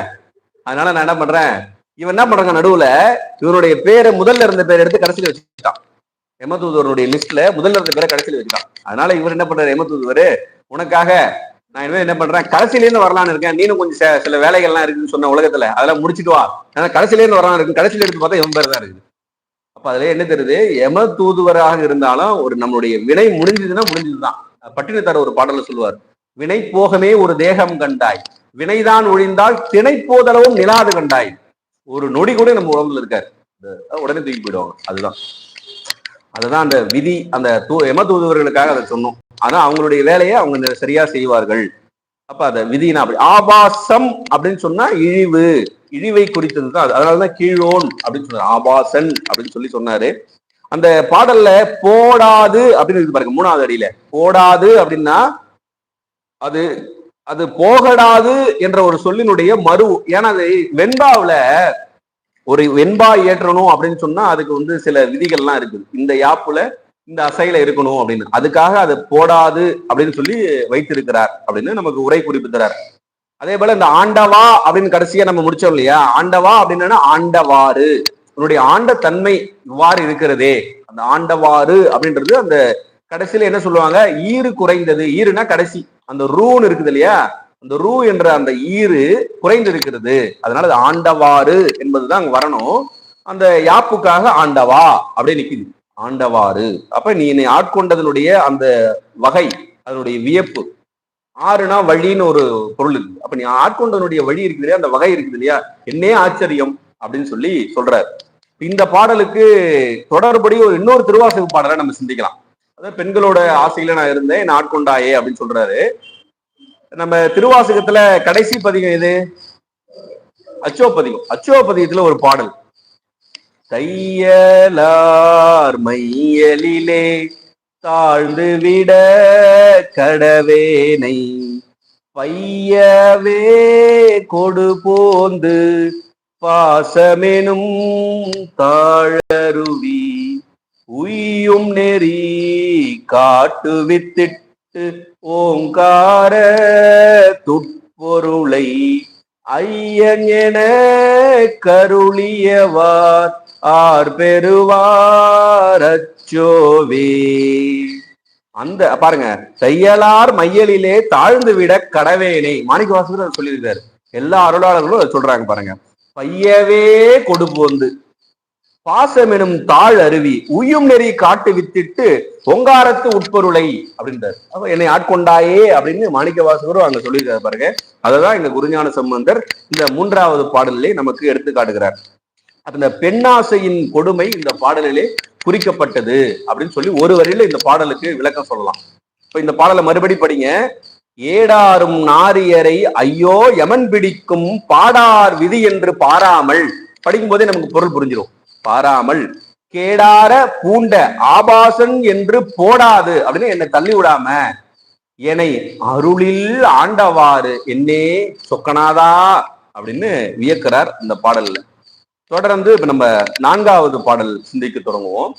S1: அதனால நான் என்ன பண்றேன், இவன் என்ன பண்றாங்க, நடுவுல இவனுடைய பேரை முதல்ல இருந்த பேரை எடுத்து கடைசியில வச்சுட்டான். யமதூதருடைய லிஸ்ட்ல முதல்ல இருந்த பேரை கடைசியில வச்சுட்டான். அதனால இவர் என்ன பண்றாரு, யமதூதர் உனக்காக நான் இனிமே என்ன பண்றேன், கடைசியில இருந்து வரலான்னு இருக்கேன். நீனும் கொஞ்சம் சில வேலைகள்லாம் இருக்குன்னு சொன்ன உலகத்துல, அதெல்லாம் முடிச்சுட்டு வா, கடைசியில இருந்து வரலான்னு இருக்கு. கடைசியில எடுத்து பார்த்தா எவன் பேர் தான் இருக்குது. அப்ப அதுல என்ன தெரியுது, யம தூதுவராக இருந்தாலும் ஒரு நம்மளுடைய வினை முடிஞ்சதுன்னா முடிஞ்சதுதான். பட்டினத்தார் ஒரு பாடல சொல்லுவார், வினை போகமே ஒரு தேகம் கண்டாய், வினைதான் ஒழிந்தால் திணை போதளவும் நிலாது கண்டாய். ஒரு நொடி கூட நம்ம உடம்புல இருக்காரு, உடனே தூக்கி போயிடுவாங்க. அதுதான் அந்த விதி. அந்த யம தூதுவர்களுக்காக அதை சொன்னோம். ஆனா அவங்களுடைய வேலையை அவங்க சரியா செய்வார்கள். அப்ப அத விதினா அப்படி. ஆபாசம் அப்படின்னு சொன்னா இழிவை குறித்தது தான். அதனாலதான் கீழோன் அப்படின்னு சொன்னாரு, ஆபாசன் அப்படின்னு சொல்லி சொன்னாரு. அந்த பாடல்ல போடாது அப்படின்னு இருக்கு பாருங்க, 3வது அடியில போடாது அப்படின்னா அது அது போகடாது என்ற ஒரு சொல்லினுடைய மறு. ஏன்னா அது வெண்பாவுல ஒரு வெண்பா ஏற்றணும் அப்படின்னு சொன்னா அதுக்கு சில விதிகள்லாம் இருக்குது. இந்த யாப்புல இந்த அசையில இருக்கணும் அப்படின்னு, அதுக்காக அது போடாது அப்படின்னு சொல்லி வைத்திருக்கிறார் அப்படின்னு நமக்கு உரை குறிப்பு தரார். அதே போல இந்த ஆண்டவா அப்படின்னு கடைசியா நம்ம முடிச்சோம் இல்லையா, ஆண்டவா அப்படின்னா ஆண்டவாறு, உன்னுடைய ஆண்ட தன்மை இவ்வாறு இருக்கிறதே, அந்த ஆண்டவாறு அப்படின்றது அந்த கடைசியில என்ன சொல்லுவாங்க, ஈறு குறைந்தது. ஈறுனா கடைசி அந்த ரூன்னு இருக்குது இல்லையா, அந்த ரூ என்ற அந்த ஈறு குறைந்து இருக்கிறது, அதனால அது ஆண்டவாறு என்பதுதான் அங்க வரணும். அந்த யாப்புக்காக ஆண்டவா அப்படியே நிக்குது, ஆண்டவாறு. அப்ப நீ என்னை ஆட்கொண்டதனுடைய அந்த வகை, அதனுடைய வியப்பு. ஆறுனா வழின்னு ஒரு பொருள் இருக்கு. அப்ப நீ ஆட்கொண்டனுடைய வழி இருக்குது இல்லையா, அந்த வகை இருக்குது இல்லையா, என்னே ஆச்சரியம் அப்படின்னு சொல்லி சொல்றாரு. இந்த பாடலுக்கு தொடர்படி இன்னொரு திருவாசக பாடலை நம்ம சிந்திக்கலாம். அதாவது பெண்களோட ஆசையில நான் இருந்தேன், என்ன ஆட்கொண்டாயே அப்படின்னு சொல்றாரு. நம்ம திருவாசகத்துல கடைசி பதிகம் எது, அச்சோப்பதிகம். அச்சோப்பதிகத்துல ஒரு பாடல், தையலார் மையலிலே தாழ்ந்து விட கடவேனை பையவே கொடு போந்து பாசமெனும் தாழருவி உய்யும் நெறி காட்டு வித்திட்டு ஓங்கார துட்பொருளை ஐயன் என கருளியவார் ஆர் பெறுவார் அச்சோவே. அந்த பாருங்க, தையலார் மையலிலே தாழ்ந்து விட கடவேனை, மாணிக்கவாசகர் சொல்லியிருக்காரு. எல்லா அருளாளர்களும் அதை சொல்றாங்க பாருங்க. பையவே கொடுபோந்து பாசம் எனும் தாழ் அருவி உய்யும் நெறி காட்டு வித்திட்டு பொங்காரத்து உட்பொருளை அப்படின்றாரு. அப்ப என்னை ஆட்கொண்டாயே அப்படின்னு மாணிக்கவாசகரும் அங்க சொல்லியிருக்காரு பாருங்க. அததான் இந்த குருஞான சம்பந்தர் இந்த 3வது பாடலிலே நமக்கு எடுத்து காட்டுகிறார். அந்த பெண்ணாசையின் கொடுமை இந்த பாடலிலே குறிக்கப்பட்டது அப்படின்னு சொல்லி ஒரு வரியில இந்த பாடலுக்கு விளக்கம் சொல்லலாம். இப்ப இந்த பாடலை மறுபடி படிங்க. ஏடாரும் நாரியரை ஐயோ யமன் பிடிக்கும் பாடார் விதி என்று பாராமல், படிக்கும் போதே நமக்கு பொருள் புரிஞ்சிடும். பாராமல் கேடார பூண்ட ஆபாசன் என்று போடாது அப்படின்னு என்னை தள்ளி விடாம என்னை அருளில் ஆண்டவாறு என்னே சொக்கனாதா அப்படின்னு வியக்கிறார் இந்த பாடல்ல. தொடர்ந்து இப்ப நம்ம 4வது பாடல் சிந்திக்க தொடங்குவோம்.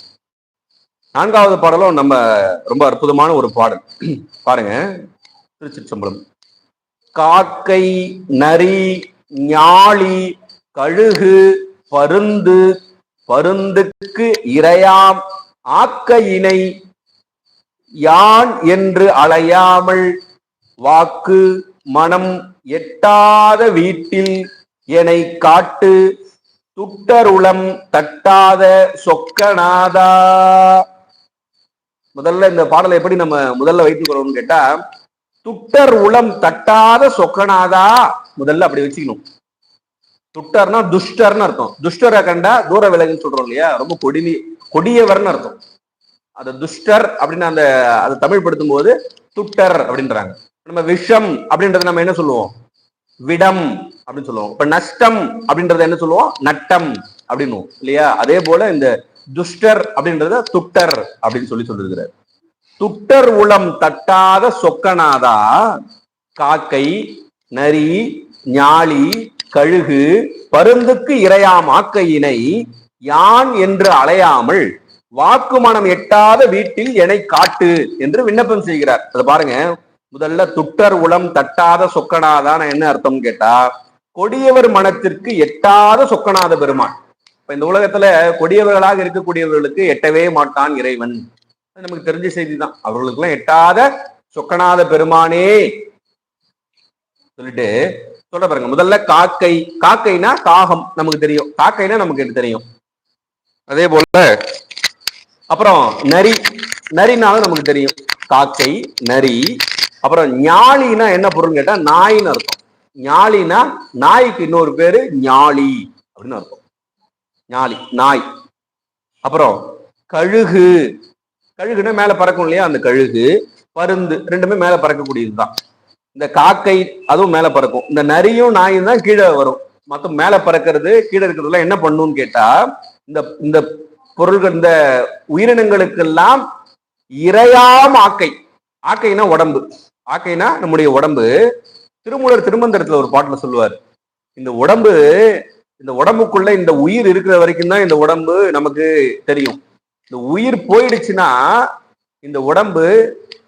S1: 4வது பாடலும் நம்ம ரொம்ப அற்புதமான ஒரு பாடல் பாருங்க. திருச்சிற்றம்பலம். காக்கை நரி ஞாழி கழுகு பருந்து பருந்துக்கு இறையாம் ஆக்கையினை யான் என்று அலையாமல் வாக்கு மனம் எட்டாத வீட்டில் என்னை காட்டு துட்டருளம் தட்டாத சொக்கநாதா. முதல்ல இந்த பாடலை எப்படி நம்ம முதல்ல வைத்துக் கொள்ளணும்னு கேட்டா, துட்டர் உளம் தட்டாத சொக்கநாதா முதல்ல அப்படி வச்சுக்கணும். துட்டர்னா துஷ்டர்னு அர்த்தம். துஷ்டரை கண்டா தூர விலகுன்னு சொல்றோம் இல்லையா, ரொம்ப கொடியவர்னு அர்த்தம். அந்த துஷ்டர் அப்படின்னு அதை தமிழ் படுத்தும் போது துட்டர் அப்படின்றாங்க. நம்ம விஷம் அப்படின்றத நம்ம என்ன சொல்லுவோம்? விடம் அப்படின்னு சொல்லுவோம். இப்ப நஷ்டம் அப்படின்றத என்ன சொல்லுவோம்? நட்டம் அப்படின்னு இல்லையா? அதே போல இந்த துஷ்டர் அப்படின்றத துட்டர் அப்படின்னு சொல்லியிருக்கிறார். துட்டர் உளம் தட்டாத சொக்கநாதா காக்கை நரி ஞாழி கழுகு பருந்துக்கு இரையாம் ஆக்கையினை யான் என்று அலையாமல் வாக்கு மனம் எட்டாத வீட்டில் என்னை காட்டு என்று விண்ணப்பம் செய்கிறார். அதை பாருங்க. முதல்ல துட்டர் உளம் தட்டாத சொக்கநாதான் என்ன அர்த்தம் கேட்டா, கொடியவர் மனத்திற்கு எட்டாத சொக்கநாத பெருமான். இப்ப இந்த உலகத்துல கொடியவர்களாக இருக்கக்கூடியவர்களுக்கு எட்டவே மாட்டான் இறைவன். நமக்கு தெரிஞ்ச செய்தி தான். அவர்களுக்கு எல்லாம் எட்டாத சொக்கநாத பெருமானே சொல்லிட்டு சொல்ல பாருங்க. முதல்ல காக்கை, காக்கைனா காகம் நமக்கு தெரியும், காக்கைனா நமக்கு தெரியும். அதே போல அப்புறம் நரி, நரினாலும் நமக்கு தெரியும், காக்கை நரி. அப்புறம் ஞாலினா என்ன பொருள் கேட்டா நாயின்னு அர்த்தம். ஞாலினா நாய்க்கு இன்னொரு பேரு ஞாலி அப்படின்னு அர்த்தம். ஞாலி நாய். அப்புறம் கழுகு, கழுகுன்னா மேல பறக்கும் இல்லையா, அந்த கழுகு. பருந்து ரெண்டுமே மேல பறக்கக்கூடியதுதான். இந்த காக்கை அதுவும் மேல பறக்கும். இந்த நரியும் நாயும் தான் கீழே வரும். மொத்த மேல பறக்கிறது கீழே இருக்கிறதுலாம் என்ன பண்ணும்னு கேட்டா, இந்த இந்த பொருள்கள் இந்த உயிரினங்களுக்கெல்லாம் இரையாம் ஆக்கை. ஆக்கைனா உடம்பு, ஆக்கைனா நம்முடைய உடம்பு. திருமூலர் திருமந்திரத்துல ஒரு பாட்டுல சொல்லுவார், இந்த உடம்பு, இந்த உடம்புக்குள்ள இந்த உயிர் இருக்கிற வரைக்கும் தான் இந்த உடம்பு நமக்கு தெரியும். இந்த உயிர் போயிடுச்சுன்னா இந்த உடம்பு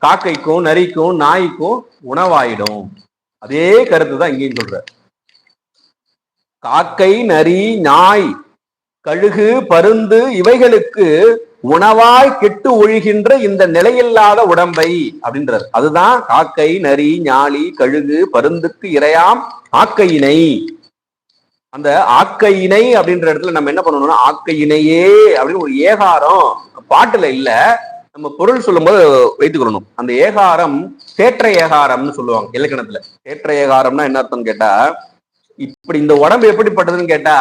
S1: காக்கைக்கும் நரிக்கும் நாய்க்கும் உணவாயிடும். அதே கருத்து தான் இங்கேயும் சொல்ற. காக்கை நரி நாய் கழுகு பருந்து இவைகளுக்கு உணவாய் கெட்டு ஒழுகின்ற இந்த நிலையில்லாத உடம்பை அப்படின்றார். அதுதான் காக்கை நரி ஞாலி கழுகு பருந்துக்கு இரையாம் ஆக்கையினை. அந்த ஆக்கையினை அப்படின்ற இடத்துல நம்ம என்ன பண்ணணும்னா, ஆக்கையினையே அப்படின்னு ஒரு ஏகாரம் பாட்டுல இல்ல, நம்ம பொருள் சொல்லும் போது வைத்துக்கொள்ளணும். அந்த ஏகாரம் தேற்ற ஏகாரம்னு சொல்லுவாங்க இலக்கணத்துல. தேற்ற ஏகாரம்னா என்ன அர்த்தம் கேட்டா, இப்படி இந்த உடம்பு எப்படிப்பட்டதுன்னு கேட்டா,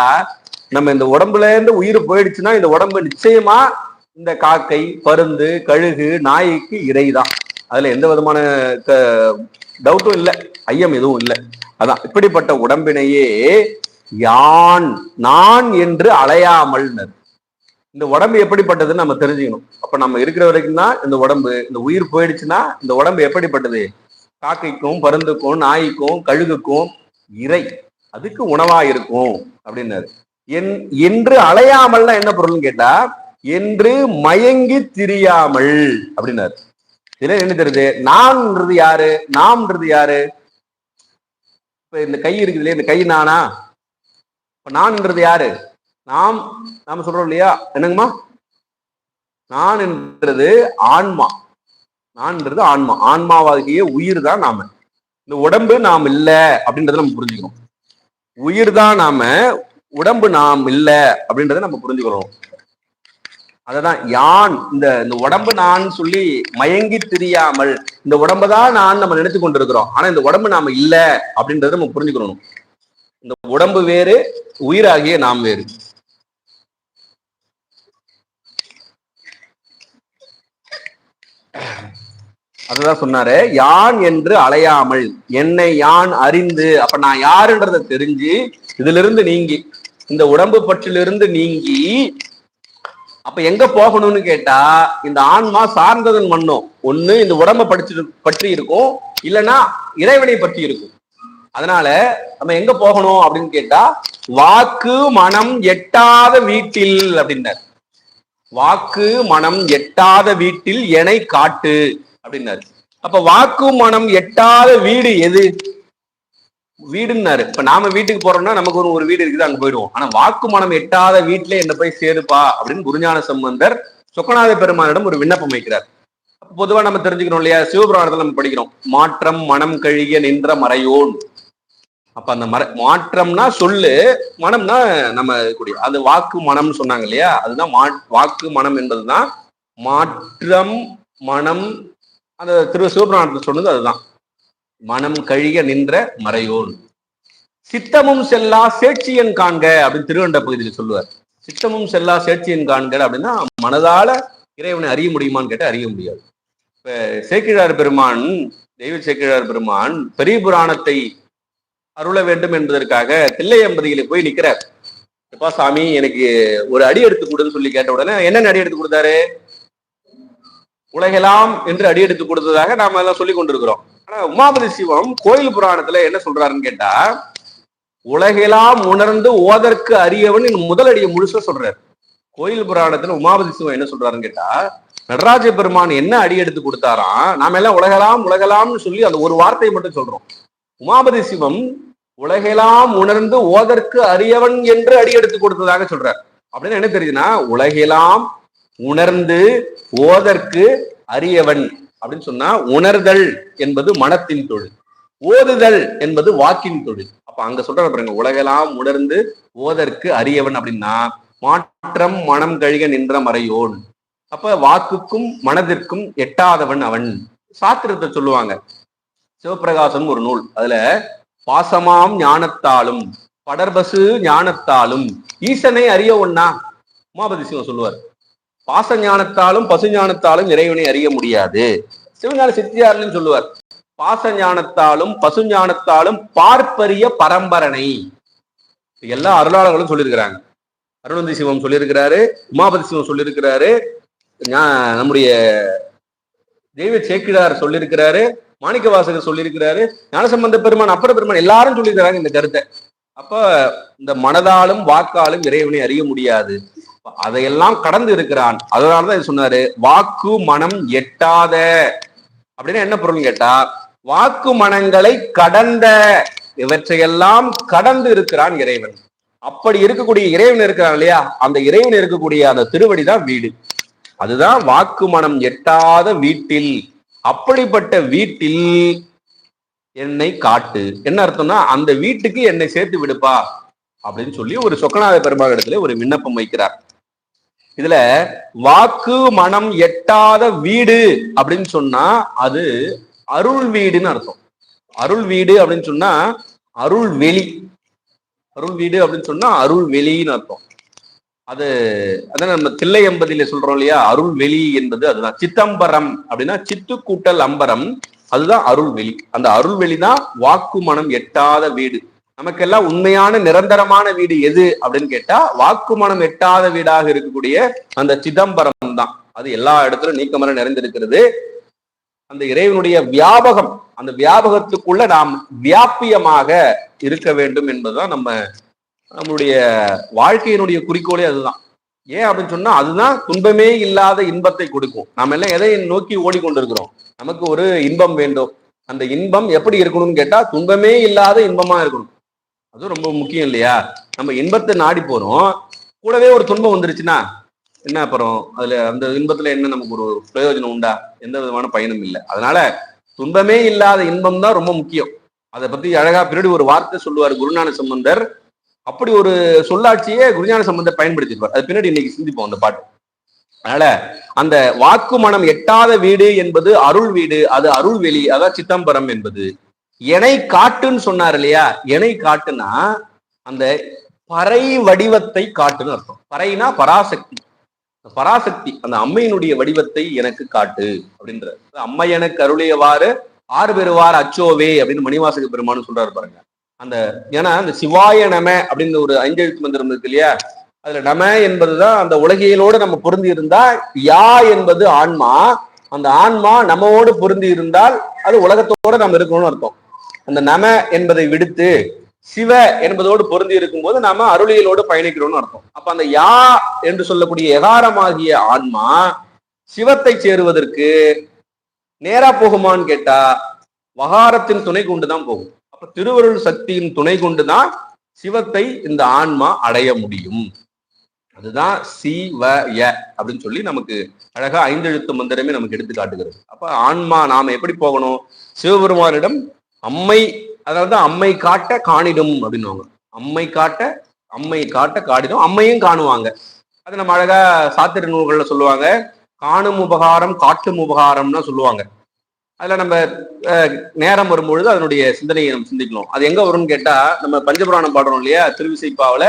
S1: நம்ம இந்த உடம்புல இருந்து உயிர் போயிடுச்சுன்னா இந்த உடம்பு நிச்சயமா இந்த காக்கை பருந்து கழுகு நாய்க்கு இறைதான். அதுல எந்த விதமான டவுட்டும் இல்லை, ஐயம் எதுவும் இல்லை. அதான் இப்படிப்பட்ட உடம்பினையே யான் நான் என்று அலையாமல். இந்த உடம்பு எப்படிப்பட்டதுன்னு நம்ம தெரிஞ்சுக்கணும். அப்ப நம்ம இருக்கிற வரைக்கும் தான் இந்த உடம்பு. இந்த உயிர் போயிடுச்சுன்னா இந்த உடம்பு எப்படிப்பட்டது? காக்கைக்கும் பருந்துக்கும் நாய்க்கும் கழுகுக்கும் இறை, அதுக்கு உணவா இருக்கும் அப்படின்னாரு. என்று அலையாமல்னா என்ன பொருள்னு கேட்டா, என்று மயங்கி திரியாமல் அப்படின்னாரு. இதுல என்ன தெரியுது? நான்ன்றது யாரு? நாம்ன்றது யாரு? இப்ப இந்த கை இருக்குது இல்லையா, இந்த கை நானா? இப்ப நான்ன்றது யாரு? நாம் நாம சொல்றோம் இல்லையா, என்னங்கம்மா? நான் என்றது ஆன்மா. நான்ன்றது ஆன்மா, ஆன்மாவாகிய உயிர் தான் நாம. இந்த உடம்பு நாம் இல்ல அப்படின்றத நம்ம புரிஞ்சுக்கணும். உயிர் தான் நாம, உடம்பு நாம் இல்ல அப்படின்றத நம்ம புரிஞ்சுக்கிறோம். அததான் யான், இந்த உடம்பு நான் சொல்லி மயங்கி திரியாமல், இந்த உடம்புதான் நான் நம்ம நினைத்து கொண்டிருக்கிறோம். ஆனா இந்த உடம்பு நாம இல்ல அப்படின்றத நம்ம புரிஞ்சுக்கணும். இந்த உடம்பு வேறு, உயிராகிய நாம் வேறு. அதுதான் சொன்னாரு, யான் என்று அலையாமல், என்னை யான் அறிந்து. அப்ப நான் யாருன்றத தெரிஞ்சு இதுல இருந்து நீங்கி, இந்த உடம்பு பற்றிலிருந்து நீங்கி, அப்ப எங்க போகணும்னு கேட்டா, இந்த ஆன்மா சார்ந்ததன் மண்ணும் ஒண்ணு இந்த உடம்ப பற்றி இருக்கும், இல்லைன்னா இறைவனை பற்றி இருக்கும். அதனால நம்ம எங்க போகணும் அப்படின்னு கேட்டா, வாக்கு மனம் எட்டாத வீட்டில் அப்படின்னாரு. வாக்கு மனம் எட்டாத வீட்டில் என்னை காட்டு அப்படின்னாரு. அப்ப வாக்கு மனம் எட்டாத வீடு எது? வீடுன்னாரு. இப்ப நாம வீட்டுக்கு போறோம்னா நமக்கு ஒரு வீடு இருக்குது, அங்க போயிடுவோம். ஆனா வாக்கு மனம் எட்டாத வீட்டுல என்ன போய் சேருப்பா அப்படின்னு குருஞான சம்பந்தர் சொக்கநாத பெருமானிடம் ஒரு விண்ணப்பம் வைக்கிறார். பொதுவா நம்ம தெரிஞ்சுக்கணும் இல்லையா, சிவபுராணத்துல நம்ம படிக்கிறோம், மாற்றம் மனம் கழிய நின்ற மறையோன். அப்ப அந்த மாற்றம்னா சொல்லு, மனம்னா நம்ம கூடிய அது வாக்கு மனம்னு சொன்னாங்க இல்லையா, அதுதான் வாக்கு மனம் என்பதுதான் மாற்றம் மனம். அந்த சிவபுராணத்துல சொன்னது அதுதான், மனம் கழிய நின்ற மறையோன். சித்தமும் செல்லா சேட்சியன் காண்க அப்படின்னு திருவண்ட பகுதியில் சொல்லுவார். சித்தமும் செல்லா சேட்சியன் காண்க அப்படின்னா மனதால இறைவனை அறிய முடியுமான்னு கேட்டா அறிய முடியாது. இப்ப சேக்கிழார் பெருமான், தெய்வ சேக்கிழார் பெருமான் பெரிய புராணத்தை அருள வேண்டும் என்பதற்காக தில்லையம்பதியில போய் நிக்கிறார். எப்பா சாமி எனக்கு ஒரு அடி எடுத்து கொடுன்னு சொல்லி கேட்ட உடனே என்னென்ன அடி எடுத்து கொடுத்தாரு? உலகெல்லாம் என்று அடி எடுத்து கொடுத்ததாக நாம எல்லாம் சொல்லி கொண்டிருக்கிறோம். ஆனா உமாபதி சிவம் கோயில் புராணத்துல என்ன சொல்றாருன்னு கேட்டா, உலகெல்லாம் உணர்ந்து ஓதற்கு அறியவன் முதல் அடியை முழுசா சொல்றாரு. கோயில் புராணத்துல உமாபதி சிவம் என்ன சொல்றாருன்னு கேட்டா, நடராஜ பெருமான் என்ன அடி எடுத்து கொடுத்தாராம், நாம எல்லாம் உலகலாம் உலகலாம்னு சொல்லி அந்த ஒரு வார்த்தையை மட்டும் சொல்றோம். உமாபதி சிவம் உலகெல்லாம் உணர்ந்து ஓதற்கு அறியவன் என்று அடி எடுத்து கொடுத்ததாக சொல்றார். அப்படின்னு என்ன தெரியுதுன்னா, உலகெல்லாம் உணர்ந்து ஓதற்கு அறியவன் அப்படின்னு சொன்னா, உணர்தல் என்பது மனத்தின் தொழில், ஓதுதல் என்பது வாக்கின் தொழில். அப்ப அங்க சொல்ற பாருங்க, உலகெல்லாம் உணர்ந்து ஓதற்கு அறியவன் அப்படின்னா மாற்றம் மனம் கழிக நின்ற மறையோன். அப்ப வாக்குக்கும் மனதிற்கும் எட்டாதவன் அவன். சாத்திரத்தை சொல்லுவாங்க. சிவபிரகாசம் ஒரு நூல், அதுல பாசமாம் ஞானத்தாலும் படர்பசு ஞானத்தாலும் ஈசனை அறிய ஒண்ணா உமாபதி சிவம் சொல்லுவார். பாச ஞானத்தாலும் பசு ஞானத்தாலும் இறைவனை அறிய முடியாது. சிவஞான சித்தியார்லையும் சொல்லுவார், பாச ஞானத்தாலும் பசு ஞானத்தாலும் பார்ப்பரிய பரம்பரனை. எல்லா அருளாளர்களும் சொல்லியிருக்கிறாங்க. அருணந்தி சிவம் சொல்லியிருக்கிறாரு, உமாபதி சிவம் சொல்லியிருக்கிறாரு, நம்முடைய தெய்வ சேக்கிழார் சொல்லியிருக்கிறாரு, மாணிக்க வாசகர் சொல்லியிருக்கிறாரு, ஞானசம்பந்த பெருமான், அப்பர பெருமான், எல்லாரும் சொல்லியிருக்கிறாங்க இந்த கருத்தை. அப்ப இந்த மனதாலும் வாக்காலும் இறைவனை அறிய முடியாது, அதையெல்லாம் கடந்து இருக்கிறான். அதனாலதான் இது சொன்னாரு, வாக்கு மனம் எட்டாத. அப்படின்னா என்ன பொருள் கேட்டா, வாக்கு மனங்களை கடந்த, இவற்றையெல்லாம் கடந்து இருக்கிறான் இறைவன். அப்படி இருக்கக்கூடிய இறைவன் இருக்கிறான் இல்லையா, அந்த இறைவன் இருக்கக்கூடிய அந்த திருவடிதான் வீடு. அதுதான் வாக்கு மனம் எட்டாத வீட்டில். அப்படிப்பட்ட வீட்டில் என்னை காட்டு. என்ன அர்த்தம்னா, அந்த வீட்டுக்கு என்னை சேர்த்து விடுப்பா அப்படின்னு சொல்லி ஒரு சொக்கநாத பெருமாள் இடத்துல ஒரு விண்ணப்பம் வைக்கிறார். இதுல வாக்கு மனம் எட்டாத வீடு அப்படின்னு சொன்னா அது அருள் வீடுன்னு அர்த்தம். அருள் வீடு அப்படின்னு சொன்னா அருள் வெளி. அருள் வீடு அப்படின்னு சொன்னா அருள் வெளின்னு அர்த்தம். அதான் நம்ம தில்லையம்பதியில சொல்றோம் இல்லையா, அருள் வெளி என்பது அதுதான். சித்தம்பரம் அப்படின்னா சித்து கூட்டல் அம்பரம், அதுதான் அருள் வெளி. அந்த அருள் வெளிதான் வாக்கு மனம் எட்டாத வீடு. நமக்கெல்லாம் உண்மையான நிரந்தரமான வீடு எது அப்படின்னு கேட்டா, வாக்கு மனம் எட்டாத வீடாக இருக்கக்கூடிய அந்த சிதம்பரம் தான். அது எல்லா இடத்துலும் நீக்கமர நிறைந்திருக்கிறது. அந்த இறைவனுடைய வியாபகம், அந்த வியாபகத்துக்குள்ள நாம் வியாபியமாக இருக்க வேண்டும் என்பதுதான் நம்மளுடைய வாழ்க்கையினுடைய குறிக்கோளே அதுதான். ஏன் அப்படின்னு சொன்னா, அதுதான் துன்பமே இல்லாத இன்பத்தை கொடுக்கும். நாம எல்லாம் எதை நோக்கி ஓடிக்கொண்டிருக்கிறோம்? நமக்கு ஒரு இன்பம் வேண்டும். அந்த இன்பம் எப்படி இருக்கணும்னு கேட்டா, துன்பமே இல்லாத இன்பமா இருக்கணும். அது ரொம்ப முக்கியம் இல்லையா? நம்ம இன்பத்தை நாடி போறோம், கூடவே ஒரு துன்பம் வந்துருச்சுன்னா என்ன அப்புறம்? அதுல அந்த இன்பத்துல என்ன நமக்கு ஒரு பிரயோஜனம் உண்டா? எந்த விதமான பயனும் இல்லை. அதனால துன்பமே இல்லாத இன்பம் தான் ரொம்ப முக்கியம். அதை பத்தி அழகா பின்னாடி ஒரு வார்த்தை சொல்லுவார் குருஞான சம்பந்தர். அப்படி ஒரு சொல்லாட்சியே குருஞான சம்பந்தர் பயன்படுத்திருப்பார். அது பின்னாடி இன்னைக்கு சிந்திப்போம் அந்த பாட்டு. அதனால அந்த வாக்கு மனம் எட்டாத வீடு என்பது அருள் வீடு, அது அருள் வெளி, அதான் சித்தம்பரம் என்பது. எனை காட்டுன்னு சொன்னார் இல்லையா? எனை காட்டுனா அந்த பறை வடிவத்தை காட்டுன்னு அர்த்தம். பறைனா பராசக்தி. பராசக்தி அந்த அம்மையினுடைய வடிவத்தை எனக்கு காட்டு அப்படின்ற. அம்மை எனக்கு அருளியவாறு ஆறு பெறுவார் அச்சோவே அப்படின்னு மணிவாசக பெருமானு சொல்றாரு பாருங்க. அந்த ஏன்னா அந்த சிவாய நம அப்படின்னு ஒரு 5 எழுத்து மந்திரம் இருக்கு இல்லையா, அதுல நம என்பதுதான் அந்த உலகியலோடு நம்ம பொருந்தி இருந்தா, யா என்பது ஆன்மா, அந்த ஆன்மா நம்மோடு பொருந்தி இருந்தால் அது உலகத்தோடு நம்ம இருக்கணும்னு அர்த்தம். அந்த நம என்பதை விடுத்து சிவ என்பதோடு பொருந்தி இருக்கும்போது நாம அருளியலோடு பயணிக்கிறோம்னு அர்த்தம். அப்ப அந்த யா என்று சொல்லக்கூடிய எகாரமாகிய ஆன்மா சிவத்தை சேருவதற்கு நேரா போகுமான்னு கேட்டா, வகாரத்தின் துணை கொண்டுதான் போகும். அப்ப திருவருள் சக்தியின் துணை கொண்டுதான் சிவத்தை இந்த ஆன்மா அடைய முடியும். அதுதான் சிவய அப்படின்னு சொல்லி நமக்கு அழகா 5 எழுத்து மந்திரமே நமக்கு எடுத்து காட்டுகிறது. அப்ப ஆன்மா நாம எப்படி போகணும்? சிவபெருமானிடம் அம்மை, அதாவது அம்மை காட்ட காணிடும் அப்படின்னுவாங்க. அம்மை காட்ட காணிடும், அம்மையும் காணுவாங்க. அது நம்ம அழகா சாத்திர நூல்கள்ல சொல்லுவாங்க, காணும் உபகாரம் காட்டும் உபகாரம்னா சொல்லுவாங்க. அதுல நம்ம நேரம் வரும்பொழுது அதனுடைய சிந்தனையை நம்ம சிந்திக்கணும். அது எங்க வரும்னு கேட்டா, நம்ம பஞ்சபுராணம் பாடுறோம் இல்லையா, திருவிசைப்பாவில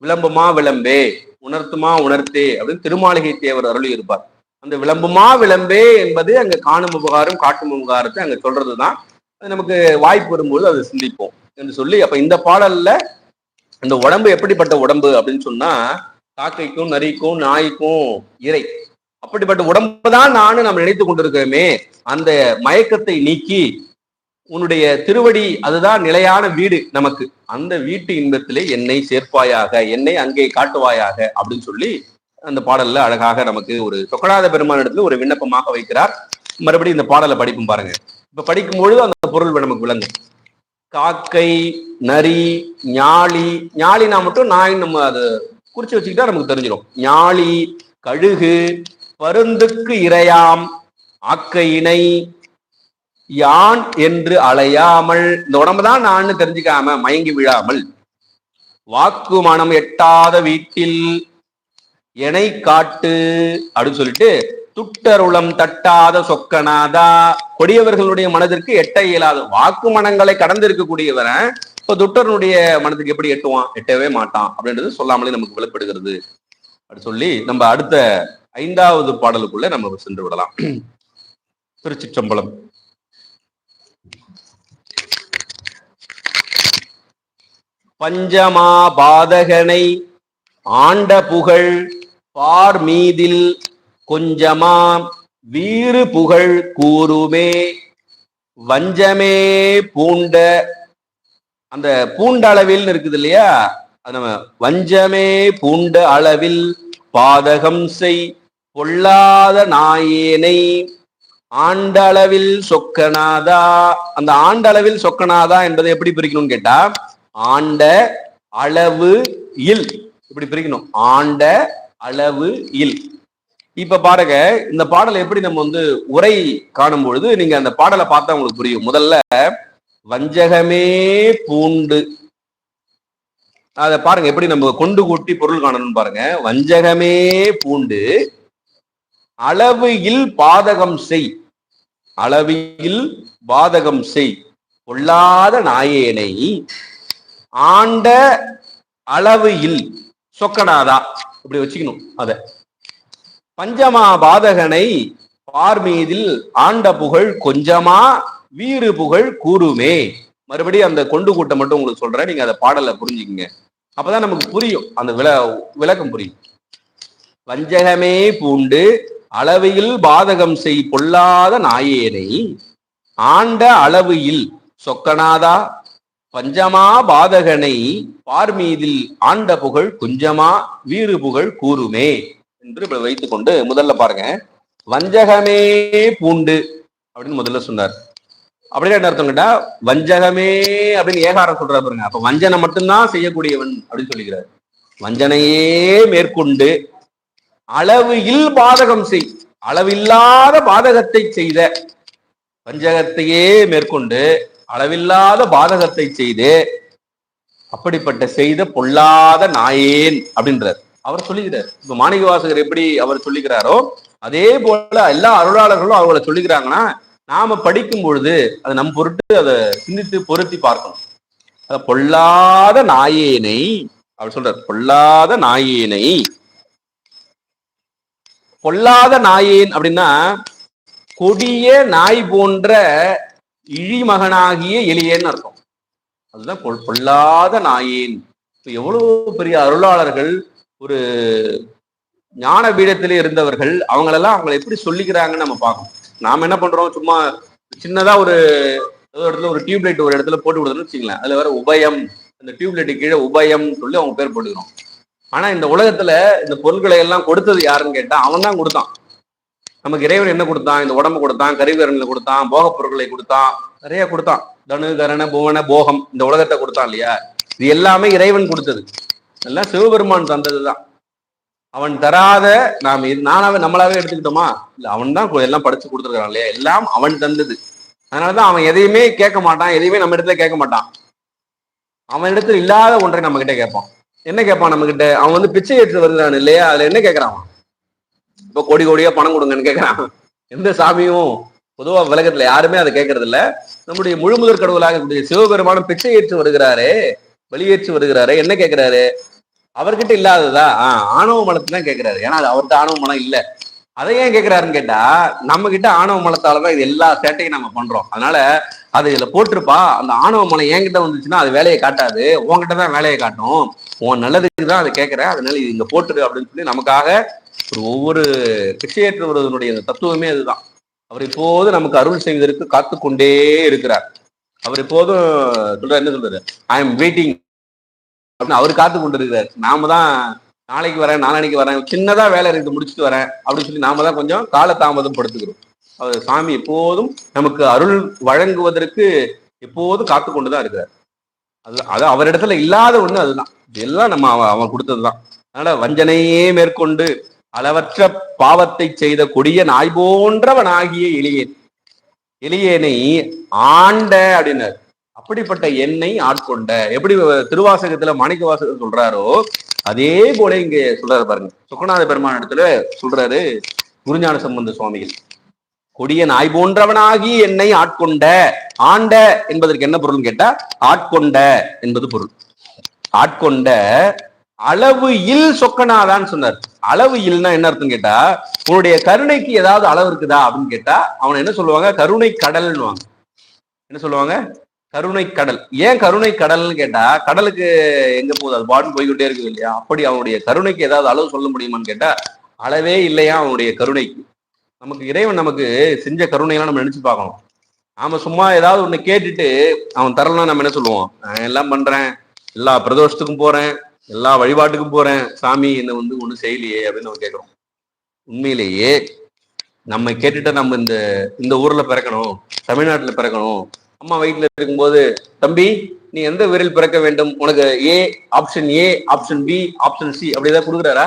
S1: விளம்புமா விளம்பே உணர்த்துமா உணர்த்தே அப்படின்னு திருமாளிகை தேவர் அருளி இருப்பார். அந்த விளம்புமா விளம்பே என்பது அங்க காணும் உபகாரம் காட்டும் உபகாரத்தை அங்க சொல்றதுதான். அது நமக்கு வாய்ப்பு வரும்போது அதை சிந்திப்போம் என்று சொல்லி, அப்ப இந்த பாடல்ல இந்த உடம்பு எப்படிப்பட்ட உடம்பு அப்படின்னு சொன்னா, காக்கைக்கும் நரிக்கும் நாய்க்கும் இறை அப்படிப்பட்ட உடம்பு தான் நானும் நம்ம நினைத்து கொண்டிருக்கிறோமே, அந்த மயக்கத்தை நீக்கி உன்னுடைய திருவடி அதுதான் நிலையான வீடு நமக்கு, அந்த வீட்டு இன்பத்திலே என்னை சேர்ப்பாயாக, என்னை அங்கே காட்டுவாயாக அப்படின்னு சொல்லி அந்த பாடல்ல அழகாக நமக்கு ஒரு சொக்கநாத பெருமான் இடத்துல ஒரு விண்ணப்பமாக வைக்கிறார். மறுபடியும் இந்த பாடலை படிப்பும் பாருங்க. இப்ப படிக்கும் பொழுது அந்த பொருள் நமக்கு விளங்கும். காக்கை, நரி, ஞாழி, ஞாழினா மட்டும் நாய் நம்ம அதை குறிச்சு வச்சுக்கிட்டா நமக்கு தெரிஞ்சிடும். ஞாழி, கழுகு, பருந்துக்கு இரையாம் ஆக்கையினை யான் என்று அலையாமல், இந்த உடம்புதான் நான் தெரிஞ்சுக்காம மயங்கி விழாமல், வாக்கு மனம் எட்டாத வீட்டில் எனை காட்டு அப்படின்னு சொல்லிட்டு, துட்டருளம் தட்டாத சொக்கநாதா, கொடியவர்களுடைய மனதிற்கு எட்ட இயலாத வாக்கு மனங்களை கடந்து இருக்கக்கூடியவரை இப்ப துட்டருடைய மனதுக்கு எப்படி எட்டுவான்? எட்டவே மாட்டான் அப்படின்றது சொல்லாமலே நமக்கு வெளிப்படுகிறது அப்படி சொல்லி நம்ம அடுத்த 5வது பாடலுக்குள்ள நம்ம சென்று விடலாம். திருச்சிற்றம்பலம். பஞ்சமா பாதகனை ஆண்ட புகழ் பார் மீதில் கொஞ்சமா வீறு புகழ் கூறுமே, வஞ்சமே பூண்ட, அந்த பூண்ட அளவில் இருக்குது இல்லையா, அது நம்ம வஞ்சமே பூண்ட அளவில் பாதகம் செய் பொல்லாத நாயேனை ஆண்டளவில் சொக்கநாதா. அந்த ஆண்டளவில் சொக்கநாதா என்பதை எப்படி பிரிக்கணும்னு கேட்டா, ஆண்ட அளவு இல் இப்படி பிரிக்கணும். ஆண்ட அளவு இல். இப்ப பாருங்க, இந்த பாடலை எப்படி நம்ம உரை காணும் பொழுது நீங்க அந்த பாடலை பார்த்தா உங்களுக்கு புரியும். முதல்ல வஞ்சகமே பூண்டு, அத பாருங்க எப்படி நம்ம கொண்டு கூட்டி பொருள் காணணும்னு பாருங்க. வஞ்சகமே பூண்டு அளவு இல் பாதகம் செய், அளவில் பாதகம் செய் பொல்லாத நாயேனை ஆண்ட அளவு இல் சொக்கநாதா, இப்படி வச்சுக்கணும். அத பஞ்சமா பாதகனை பார்மீதில் ஆண்ட புகழ் கொஞ்சமா வீறு புகழ் கூறுமே. மறுபடியும் அந்த கொண்டு கூட்டம் மட்டும் உங்களுக்கு சொல்றேன், நீங்க அந்த பாடலை புரிஞ்சுக்கங்க. அப்பதான் நமக்கு புரியும், அந்த விளக்கம் புரியும். வஞ்சகமே பூண்டு அளவையில் பாதகம் செய் பொல்லாத நாயேனை ஆண்ட அளவு இல் சொக்கநாதா பஞ்சமா பாதகனை பார்மீதில் ஆண்ட புகழ் குஞ்சமா வீறு புகழ் கூறுமே என்று வைத்துக் கொண்டு முதல்ல பாருங்க, வஞ்சகமே பூண்டு அப்படின்னு முதல்ல சொன்னார். அப்படின்னு என்ன அர்த்தம் கேட்டா, வஞ்சகமே அப்படின்னு ஏகாரம் சொல்றாரு பாருங்க. அப்ப வஞ்சனை மட்டும்தான் செய்யக்கூடியவன் அப்படின்னு சொல்லிக்கிறார். வஞ்சனையே மேற்கொண்டு அளவு இல் பாதகம் செய், அளவில்லாத பாதகத்தை செய்த, வஞ்சகத்தையே மேற்கொண்டு அளவில்லாத பாதகத்தை செய்து அப்படிப்பட்ட செய்த பொல்லாத நாயேன் அப்படின்றார் அவர் சொல்லுகிறார். இப்ப மாணிக்க வாசகர் எப்படி அவர் சொல்லுகிறாரோ அதே போல எல்லா அருளாளர்களும் அவங்கள சொல்லுகிறாங்கன்னா, நாம படிக்கும் பொழுது அதை நம் பொருட்டு அதை சிந்தித்து பொருத்தி பார்க்கணும். அத பொல்லாத நாயேனை அவர் சொல்றார். பொல்லாத நாயேனை, பொல்லாத நாயேன் அப்படின்னா கொடிய நாய் போன்ற இழிமகனாகிய எளியேன்னு அர்த்தம். அதுதான் பொல்லாத நாயேன். எவ்வளவு பெரிய அருளாளர்கள், ஒரு ஞான பீடத்திலே இருந்தவர்கள், அவங்களெல்லாம் அவங்களை எப்படி சொல்லிக்கிறாங்கன்னு நம்ம பார்க்கணும். நாம என்ன பண்றோம், சும்மா சின்னதா ஒரு இடத்துல ஒரு டியூப்லைட் ஒரு இடத்துல போட்டு விடுறதுன்னு வச்சுக்கலாம், அதுல வேற உபயம், அந்த டியூப்லைட்டு கீழே உபயம் சொல்லி அவங்க பேர் போட்டுக்கிறோம். ஆனா இந்த உலகத்துல இந்த பொருட்களை எல்லாம் கொடுத்தது யாருன்னு கேட்டா அவன் தான் கொடுத்தான். நமக்கு இறைவன் என்ன கொடுத்தான்? இந்த உடம்பு கொடுத்தான், கருவியரங்களை கொடுத்தான், போக பொருட்களை கொடுத்தான், நிறைய கொடுத்தான். தனு கரண புவன போகம், இந்த உலகத்தை கொடுத்தான் இல்லையா? இது எல்லாமே இறைவன் கொடுத்தது, எல்லாம் சிவபெருமான் தந்ததுதான். அவன் தராத நாம் நானாவே நம்மளாவே எடுத்துக்கிட்டோமா? இல்ல, அவன் தான் எல்லாம் படிச்சு கொடுத்துருக்கான் இல்லையா? எல்லாம் அவன் தந்தது. அதனாலதான் அவன் எதையுமே கேட்க மாட்டான், எதையுமே நம்ம இடத்துல கேட்க மாட்டான். அவன் இடத்துல இல்லாத ஒன்றை நம்ம கிட்ட கேட்பான். என்ன கேட்பான் நம்ம கிட்ட? அவன் பிச்சை ஏற்று வருகிறான் இல்லையா? அதுல என்ன கேட்கறான்? இப்ப கோடி கோடியா பணம் கொடுங்கன்னு கேட்கறான். எந்த சாமியும் பொதுவா உலகத்துல யாருமே அதை கேட்கறது இல்ல. நம்முடைய முழுமுதற் கடவுளாக சிவபெருமானும் பிச்சை ஏற்று வருகிறாரு, வெளியேற்று வருகிறாரு. என்ன கேட்கிறாரு? அவர்கிட்ட இல்லாததா? ஆணவ மனத்தை தான் கேட்கிறாரு. ஏன்னா அது அவர்கிட்ட ஆணவ மனம் இல்ல. அதை ஏன் கேட்கிறாருன்னு கேட்டா, நம்ம கிட்ட ஆணவ மலத்தாலதான் இது எல்லா சேட்டையும் நம்ம பண்றோம். அதனால அது இதுல போட்டிருப்பா, அந்த ஆணவ மலை என்கிட்ட வந்துச்சுன்னா அது வேலையை காட்டாது, உன்கிட்ட தான் வேலையை காட்டும், உன் நல்லதுக்கு தான் அதை கேட்கிறேன், அதனால இது இங்க போட்டுரு அப்படின்னு சொல்லி நமக்காக ஒவ்வொரு பிச்சையேற்றுவதனுடைய தத்துவமே அதுதான். அவர் இப்போது நமக்கு அருள் செய்வதற்கு காத்து கொண்டே இருக்கிறார். அவர் இப்போதும் சொல்றாரு, என்ன சொல்றாரு, ஐ எம் வெயிட்டிங் அப்படின்னு அவர் காத்து கொண்டு இருக்கிறார். நாம தான் நாளைக்கு வரேன், நாளைக்கு வரேன், சின்னதா வேலை இருக்கு முடிச்சுட்டு வரேன் அப்படின்னு சொல்லி நாம தான் கொஞ்சம் கால தாமதம் படுத்துக்கிறோம். அவர் சாமி எப்போதும் நமக்கு அருள் வழங்குவதற்கு எப்போதும் காத்து கொண்டுதான் இருக்கிறார். அது அவரிடத்துல இல்லாத ஒண்ணு அதுதான். எல்லாம் நம்ம அவன் கொடுத்ததுதான். அதனால வஞ்சனையே மேற்கொண்டு அளவற்ற பாவத்தை செய்த கொடிய நாய் போன்றவன் ஆகிய எளியேனை ஆண்ட அப்படின்னாரு. அப்படிப்பட்ட எண்ணை ஆட்கொண்ட, எப்படி திருவாசகத்துல மாணிக்க வாசகர் சொல்றாரோ அதே போல இங்க சொல்றாரு பாருங்க. சுக்கநாத பெருமான் இடத்துல சொல்றாரு குருஞான சம்பந்த சுவாமிகள், கொடிய நாய் போன்றவனாகி என்னை ஆட்கொண்ட. ஆண்ட என்பதற்கு என்ன பொருள் கேட்டா, ஆட்கொண்ட என்பது பொருள். ஆட்கொண்ட அளவு இல் சொக்கனாதான்னு சொன்னார். அளவு இல்னா என்ன அர்த்தம் கேட்டா, உன்னுடைய கருணைக்கு ஏதாவது அளவு இருக்குதா அப்படின்னு கேட்டா அவனை என்ன சொல்லுவாங்க, கருணை கடல்னுவாங்க. என்ன சொல்லுவாங்க, கருணை கடல். ஏன் கருணை கடல்னு கேட்டா, கடலுக்கு எங்க போகுது, அது பாட்டு போய்கிட்டே இருக்குது இல்லையா. அப்படி அவனுடைய கருணைக்கு ஏதாவது அளவு சொல்ல முடியுமான்னு கேட்டா அளவே இல்லையா அவனுடைய கருணைக்கு. நமக்கு இறைவன் நமக்கு செஞ்ச கருணையெல்லாம் நம்ம நினைச்சு பார்க்கணும். நாம சும்மா ஏதாவது ஒண்ணு கேட்டுட்டு அவன் தரலாம், நம்ம என்ன சொல்லுவோம், நான் எல்லாம் பண்றேன், எல்லா பிரதோஷத்துக்கும் போறேன், எல்லா வழிபாட்டுக்கும் போறேன், சாமி என்ன ஒண்ணு செய்யலையே அப்படின்னு நம்ம கேட்கிறோம். உண்மையிலேயே நம்ம கேட்டுட்டு நம்ம இந்த ஊர்ல பிறக்கணும், தமிழ்நாட்டுல பிறக்கணும், அம்மா வயிற்றுல இருக்கும்போது தம்பி நீ எந்த ஊரில் பிறக்க வேண்டும், உனக்கு option A, option B, option C அப்படி ஏதாவது கொடுக்குறாரா?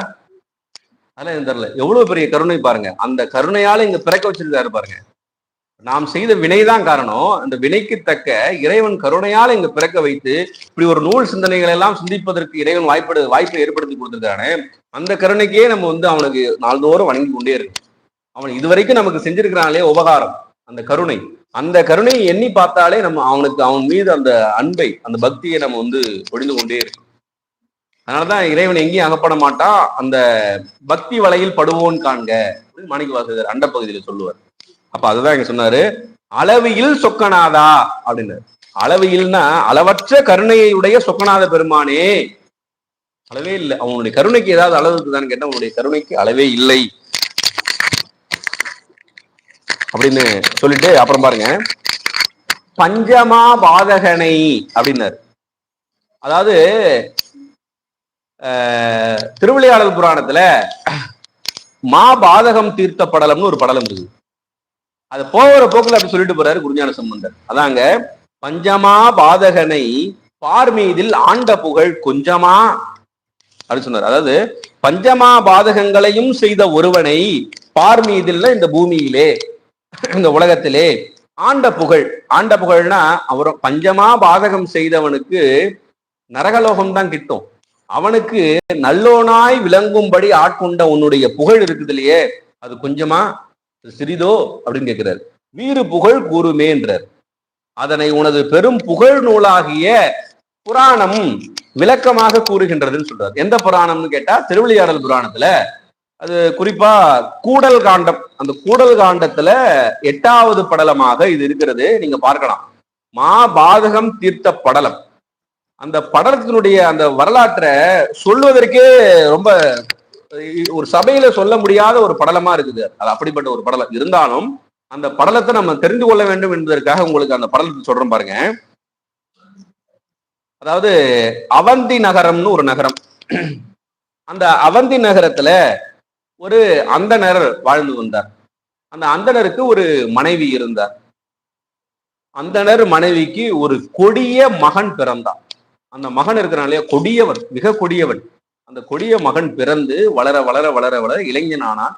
S1: அதெல்லாம் எனக்கு தெரியல. எவ்வளவு பெரிய கருணை பாருங்க. அந்த கருணையால இங்க பிறக்க வச்சிருக்காரு பாருங்க. நாம் செய்த வினைதான் காரணம். அந்த வினைக்கு தக்க இறைவன் கருணையால இங்க பிறக்க வைத்து இப்படி ஒரு நூல் சிந்தனைகள் எல்லாம் சிந்திப்பதற்கு இறைவன் வாய்ப்பை ஏற்படுத்தி கொடுத்திருக்கானே, அந்த கருணைக்கே நம்ம அவனுக்கு நாள்தோறும் வணங்கி கொண்டே இருக்கு. அவன் இதுவரைக்கும் நமக்கு செஞ்சிருக்கிறானே உபகாரம், அந்த கருணை, அந்த கருணையை எண்ணி பார்த்தாலே நம்ம அவன் மீது அந்த அன்பை, அந்த பக்தியை நம்ம பொழிந்து கொண்டே இருக்கு. அதனாலதான் இறைவன் எங்கேயும் அகப்பட மாட்டான். அந்த பக்தி வலையில் படுவோன் காண்க மாணிக்க வாசகர் அண்ட பகுதியில சொல்லுவார். அப்ப அதுதான் இங்க சொன்னாரு, அளவியில் சொக்கநாதா அப்படின்னு. அளவியல்னா அளவற்ற கருணையை உடைய சொக்கநாத பெருமானே. அளவே இல்லை. அவனுடைய கருணைக்கு ஏதாவது அளவு இருக்குதான்னு கேட்டா அவனுடைய கருணைக்கு அளவே இல்லை அப்படின்னு சொல்லிட்டு அப்புறம் பாருங்க, பஞ்சமா பாதகனை அப்படின்னாரு. அதாவது திருவிளையாடல் புராணத்துல மா பாதகம் தீர்த்த படலம்னு ஒரு படலம் இருக்குது. அது போகிற போக்குல அப்படி சொல்லிட்டு போறாரு குருஞான சம்பந்தர். அதாங்க, பஞ்சமா பாதகனை பார் மீதில் ஆண்ட புகழ் கொஞ்சமா அப்படின்னு சொன்னார். அதாவது பஞ்சமா பாதகங்களையும் செய்த ஒருவனை பார் மீதில் இந்த பூமியிலே, இந்த உலகத்திலே ஆண்ட புகழ்னா அவர் பஞ்சமா பாதகம் செய்தவனுக்கு நரகலோகம் தான் கிட்டும். அவனுக்கு நல்லோனாய் விளங்கும்படி ஆட்கொண்ட உன்னுடைய புகழ் இருக்குது இல்லையே, அது கொஞ்சமா சிறிதோ அப்படின்னு கேட்கிறார். வீறு புகழ் கூறுமே என்றார். அதனை உனது பெரும் புகழ் நூலாகிய புராணம் விளக்கமாக கூறுகின்றதுன்னு சொல்றார். எந்த புராணம்னு கேட்டா திருவிளையாடல் புராணத்துல, அது குறிப்பா கூடல் காண்டம். அந்த கூடல் காண்டத்துல 8வது படலமாக இது இருக்கிறது. நீங்க பார்க்கலாம், மா பாதகம் தீர்த்த படலம். அந்த படலத்தினுடைய அந்த வரலாற்றை சொல்வதற்கே ரொம்ப ஒரு சபையில சொல்ல முடியாத ஒரு படலமா இருக்குது. அது அப்படிப்பட்ட ஒரு படலம் இருந்தாலும் அந்த படலத்தை நம்ம தெரிந்து கொள்ள வேண்டும் என்பதற்காக உங்களுக்கு அந்த படலத்தை சொல்றேன் பாருங்க. அதாவது அவந்தி நகரம்னு ஒரு நகரம். அந்த அவந்தி நகரத்துல ஒரு அந்தணர் வாழ்ந்து வந்தார். அந்த அந்தணருக்கு ஒரு மனைவி இருந்தார். அந்தணர் மனைவிக்கு ஒரு கொடிய மகன் பிறந்தான். அந்த மகன் இருக்கிறான் கொடியவன், மிக கொடியவன். அந்த கொடிய மகன் பிறந்து வளர வளர வளர வளர இளைஞனானான்.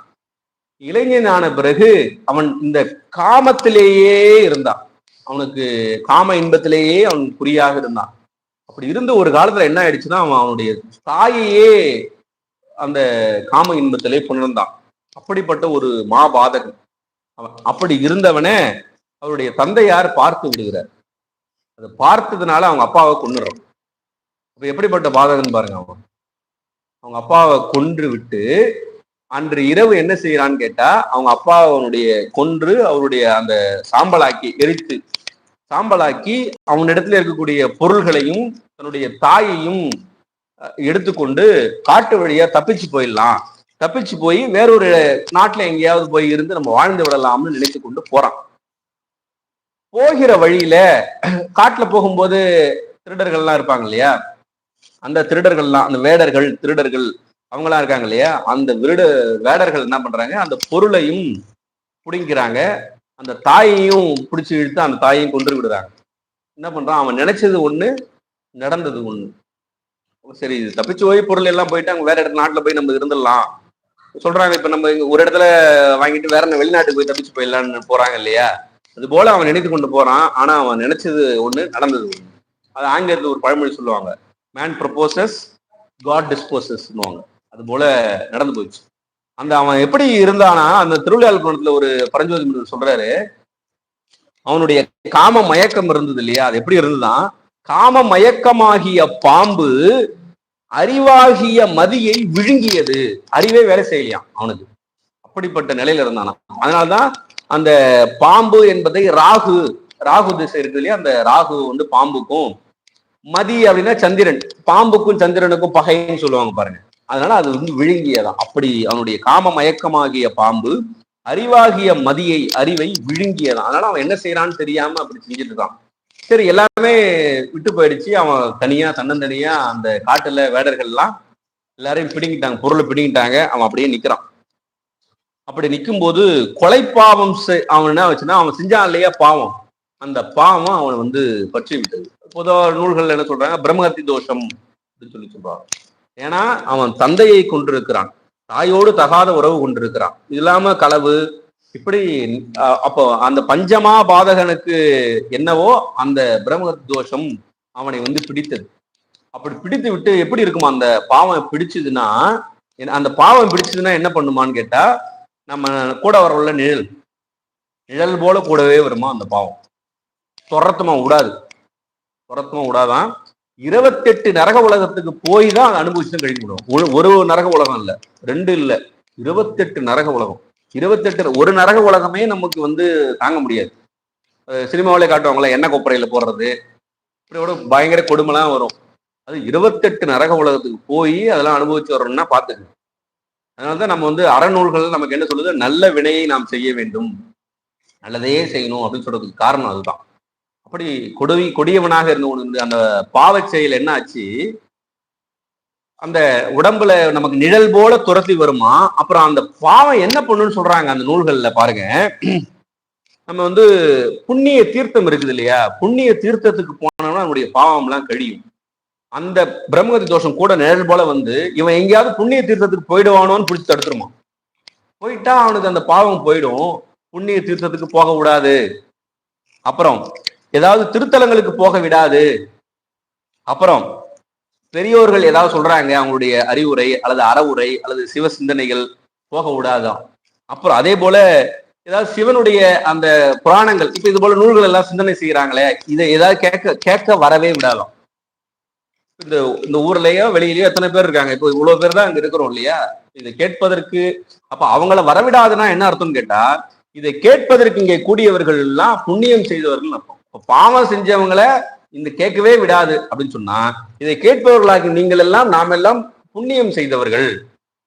S1: இளைஞனான பிறகு அவன் இந்த காமத்திலேயே இருந்தான். அவனுக்கு காம இன்பத்திலேயே அவன் குறியாக இருந்தான். அப்படி இருந்த ஒரு காலத்துல என்ன ஆயிடுச்சுன்னா, அவனுடைய தாயையே அந்த காம இன்பத்திலே புணர்ந்தான். அப்படிப்பட்ட ஒரு மாபாதகன். அப்படி இருந்தவனே அவருடைய தந்தையார் பார்த்து விடுகிறார். அதை பார்த்ததுனால அவங்க அப்பாவை கொன்னுறான். அப்ப எப்படிப்பட்ட பாதகன் பாருங்க. அவங்க அப்பாவை கொன்று விட்டு அன்று இரவு என்ன செய்யறான்னு கேட்டா, அவங்க அப்பா அவனுடைய கொன்று அவருடைய அந்த சாம்பலாக்கி எரித்து சாம்பலாக்கி அவனிடத்துல இருக்கக்கூடிய பொருள்களையும் தன்னுடைய தாயையும் எடுத்துக்கொண்டு காட்டு வழியா தப்பிச்சு போயிடலாம், தப்பிச்சு போய் வேறொரு நாட்டுல எங்கேயாவது போய் இருந்து நம்ம வாழ்ந்து விடலாம்னு நினைத்து கொண்டு போறான். போகிற வழியில காட்டுல போகும்போது திருடர்கள்லாம் இருப்பாங்க இல்லையா, அந்த திருடர்கள்லாம் அந்த வேடர்கள் திருடர்கள் அவங்களாம் இருக்காங்க இல்லையா, அந்த வேடர்கள் என்ன பண்றாங்க, அந்த பொருளையும் பிடிங்கிறாங்க, அந்த தாயையும் பிடிச்சி இழுத்து அந்த தாயையும் கொன்று விடுறாங்க. என்ன பண்றான், அவன் நினைச்சது ஒண்ணு நடந்தது ஒண்ணு. சரி தப்பிச்சு போய் பொருள் எல்லாம் போயிட்டு அங்க வேற இடத்துல நாட்டுல போய் நம்ம இருந்துடலாம் சொல்றாங்க. இப்ப நம்ம ஒரு இடத்துல வாங்கிட்டு வேற வெளிநாட்டுக்கு போய் தப்பிச்சு போயிடலான்னு போறாங்க இல்லையா, அது போல அவன் நினைத்து கொண்டு போறான். ஆனா அவன் நினைச்சது ஒண்ணு நடந்தது ஒண்ணு. அது ஆங்கிலத்தில் ஒரு பழமொழி சொல்லுவாங்க, மேன் ப்ரொபோசஸ் காட் டிஸ்போசஸ்னுவாங்க. அது போல நடந்து போயிடுச்சு. அந்த அவன் எப்படி இருந்தானா, அந்த திருவிழாவில் குணத்துல ஒரு பரஞ்சோதி முனிவர் சொல்றாரு, அவனுடைய காம மயக்கம் இருந்தது இல்லையா, அது எப்படி இருந்ததுதான், காம மயக்கமாகிய பாம்பு அறிவாகிய மதியை விழுங்கியது. அறிவே வேலை செய்யலையாம் அவனுக்கு, அப்படிப்பட்ட நிலையில இருந்தானா. அதனால்தான் அந்த பாம்பு என்பதை ராகு ராகு திசை இருக்கு இல்லையா, அந்த ராகு வந்து பாம்புக்கும், மதி அப்படின்னா சந்திரன், பாம்புக்கும் சந்திரனுக்கும் பகைன்னு சொல்லுவாங்க பாருங்க. அதனால அது வந்து விழுங்கியதான். அப்படி அவனுடைய காம மயக்கமாகிய பாம்பு அறிவாகிய மதியை அறிவை விழுங்கியதான். அதனால அவன் என்ன செய்யறான்னு தெரியாம அப்படி செஞ்சுட்டு இருக்கான். சரி எல்லாமே விட்டு போயிடுச்சு. அவன் தனியா தன்னந்தனியா அந்த காட்டுல வேடர்கள்லாம் எல்லாரையும் பிடிங்கிட்டாங்க, பொருளை பிடிங்கிட்டாங்க. அவன் அப்படியே நிக்கிறான். அப்படி நிற்கும் போது கொலைப்பாவம் அவன் என்ன வச்சுன்னா, அவன் செஞ்சான் இல்லையா பாவம், அந்த பாவம் அவனை வந்து பற்றி விட்டது. பொதுவாக நூல்கள் என்ன சொல்றாங்க, பிரம்மஹத்தி தோஷம் அப்படின்னு சொல்லி சொல்றாங்க. ஏன்னா அவன் தந்தையை கொண்டிருக்கிறான், தாயோடு தகாத உறவு கொண்டிருக்கிறான், இது இல்லாம களவு, இப்படி. அப்போ அந்த பஞ்சமா பாதகனுக்கு என்னவோ அந்த பிரம்மஹத்தி தோஷம் அவனை வந்து பிடித்தது. அப்படி பிடித்து விட்டு எப்படி இருக்குமா, அந்த பாவம் பிடிச்சதுன்னா, அந்த பாவம் பிடிச்சதுன்னா என்ன பண்ணுமான்னு கேட்டா, நம்ம கூட வரவுள்ள நிழல் நிழல் போல கூடவே வருமா அந்த பாவம், துரத்துமா விடாதான். 28 நரக உலகத்துக்கு போய் தான் அதை அனுபவிச்சு கழிக்க முடியும். ஒரு நரக உலகம் இல்ல, 2 இல்ல, 28 நரக உலகம். 28 ஒரு நரக உலகமே நமக்கு வந்து தாங்க முடியாது. சினிமாவிலே காட்டுவாங்களே எண்ணெய் கொப்பரையில போடுறது, இப்படியோட பயங்கர கொடுமைலாம் வரும். அது 28 நரக உலகத்துக்கு போய் அதெல்லாம் அனுபவிச்சு வரணும்னா பாத்துக்கணும். அதனாலதான் நம்ம வந்து அறநூல்கள் நமக்கு என்ன சொல்லுது, நல்ல வினையை நாம் செய்ய வேண்டும், நல்லதையே செய்யணும் அப்படின்னு சொல்றதுக்கு காரணம் அதுதான். அப்படி கொடியவனாக இருந்தவன் அந்த பாவ செயல் என்ன ஆச்சு, அந்த உடம்புல நமக்கு நிழல் போல துரத்தி வருமா. அப்புறம் அந்த பாவம் என்ன பண்ணுன்னு சொல்றாங்க அந்த நூல்கள்ல பாருங்க. நம்ம வந்து புண்ணிய தீர்த்தம் இருக்குது இல்லையா, புண்ணிய தீர்த்தத்துக்கு போனோம்னா நம்முடைய பாவம் எல்லாம் கழியும். அந்த பிரம்மகதி தோஷம் கூட நிழல் போல வந்து இவன் எங்கேயாவது புண்ணிய தீர்த்தத்துக்கு போயிடுவானோன்னு பிடிச்சி தடுத்துருமா. போயிட்டா அவனுக்கு அந்த பாவம் போயிடும், புண்ணிய தீர்த்தத்துக்கு போக விடாது, அப்புறம் ஏதாவது திருத்தலங்களுக்கு போக விடாது, அப்புறம் பெரியோர்கள் ஏதாவது சொல்றாங்க அவங்களுடைய அறிவுரை அல்லது அறவுரை அல்லது சிவ சிந்தனைகள் போக விடாதான். அப்புறம் அதே போல ஏதாவது சிவனுடைய அந்த புராணங்கள், இப்ப இது போல நூல்கள் எல்லாம் சிந்தனை செய்யறாங்களே, இதை ஏதாவது கேட்க வரவே விடாதான். இந்த ஊர்லயோ வெளியிலயோ எத்தனை பேர் இருக்காங்க, இப்போ இவ்வளவு பேர் தான் அங்க இருக்கிறோம் இல்லையா, இதை கேட்பதற்கு. அப்ப அவங்கள வரவிடாதுன்னா என்ன அர்த்தம்னு கேட்டா, இதை கேட்பதற்கு இங்கே கூடியவர்கள் எல்லாம் புண்ணியம் செய்தவர்கள் அர்த்தம். இப்ப பாவம் செஞ்சவங்களை இந்த கேட்கவே விடாது அப்படின்னு சொன்னா, இதை கேட்பவர்களாக நீங்கள் எல்லாம் நாம் எல்லாம் புண்ணியம் செய்தவர்கள்.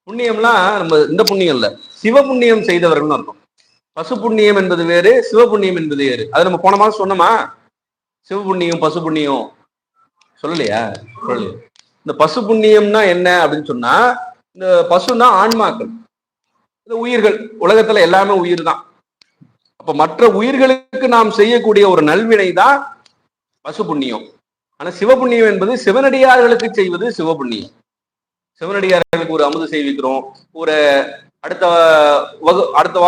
S1: புண்ணியம்லாம் நம்ம இந்த புண்ணியம் இல்ல, சிவ புண்ணியம் செய்தவர்கள்னு அர்த்தம். பசு புண்ணியம் என்பது வேறு, சிவ புண்ணியம் என்பது வேறு. அது நம்ம போன மாதம் சொன்னோமா, சிவ புண்ணியம் பசு புண்ணியம் சொல்லலையா, சொல்லு. இந்த பசு புண்ணியம்னா என்ன அப்படின்னு சொன்னா, இந்த பசுனா ஆன்மாக்கள், இந்த உயிர்கள், உலகத்துல எல்லாமே உயிர் தான். அப்ப மற்ற உயிர்களுக்கு நாம் செய்யக்கூடிய ஒரு நல்வினை தான் பசு புண்ணியம். ஆனா சிவபுண்ணியம் என்பது சிவனடியார்களுக்கு செய்வது சிவபுண்ணியம். சிவனடியார்களுக்கு ஒரு அமுது செய்விக்கிறோம், ஒரு அடுத்த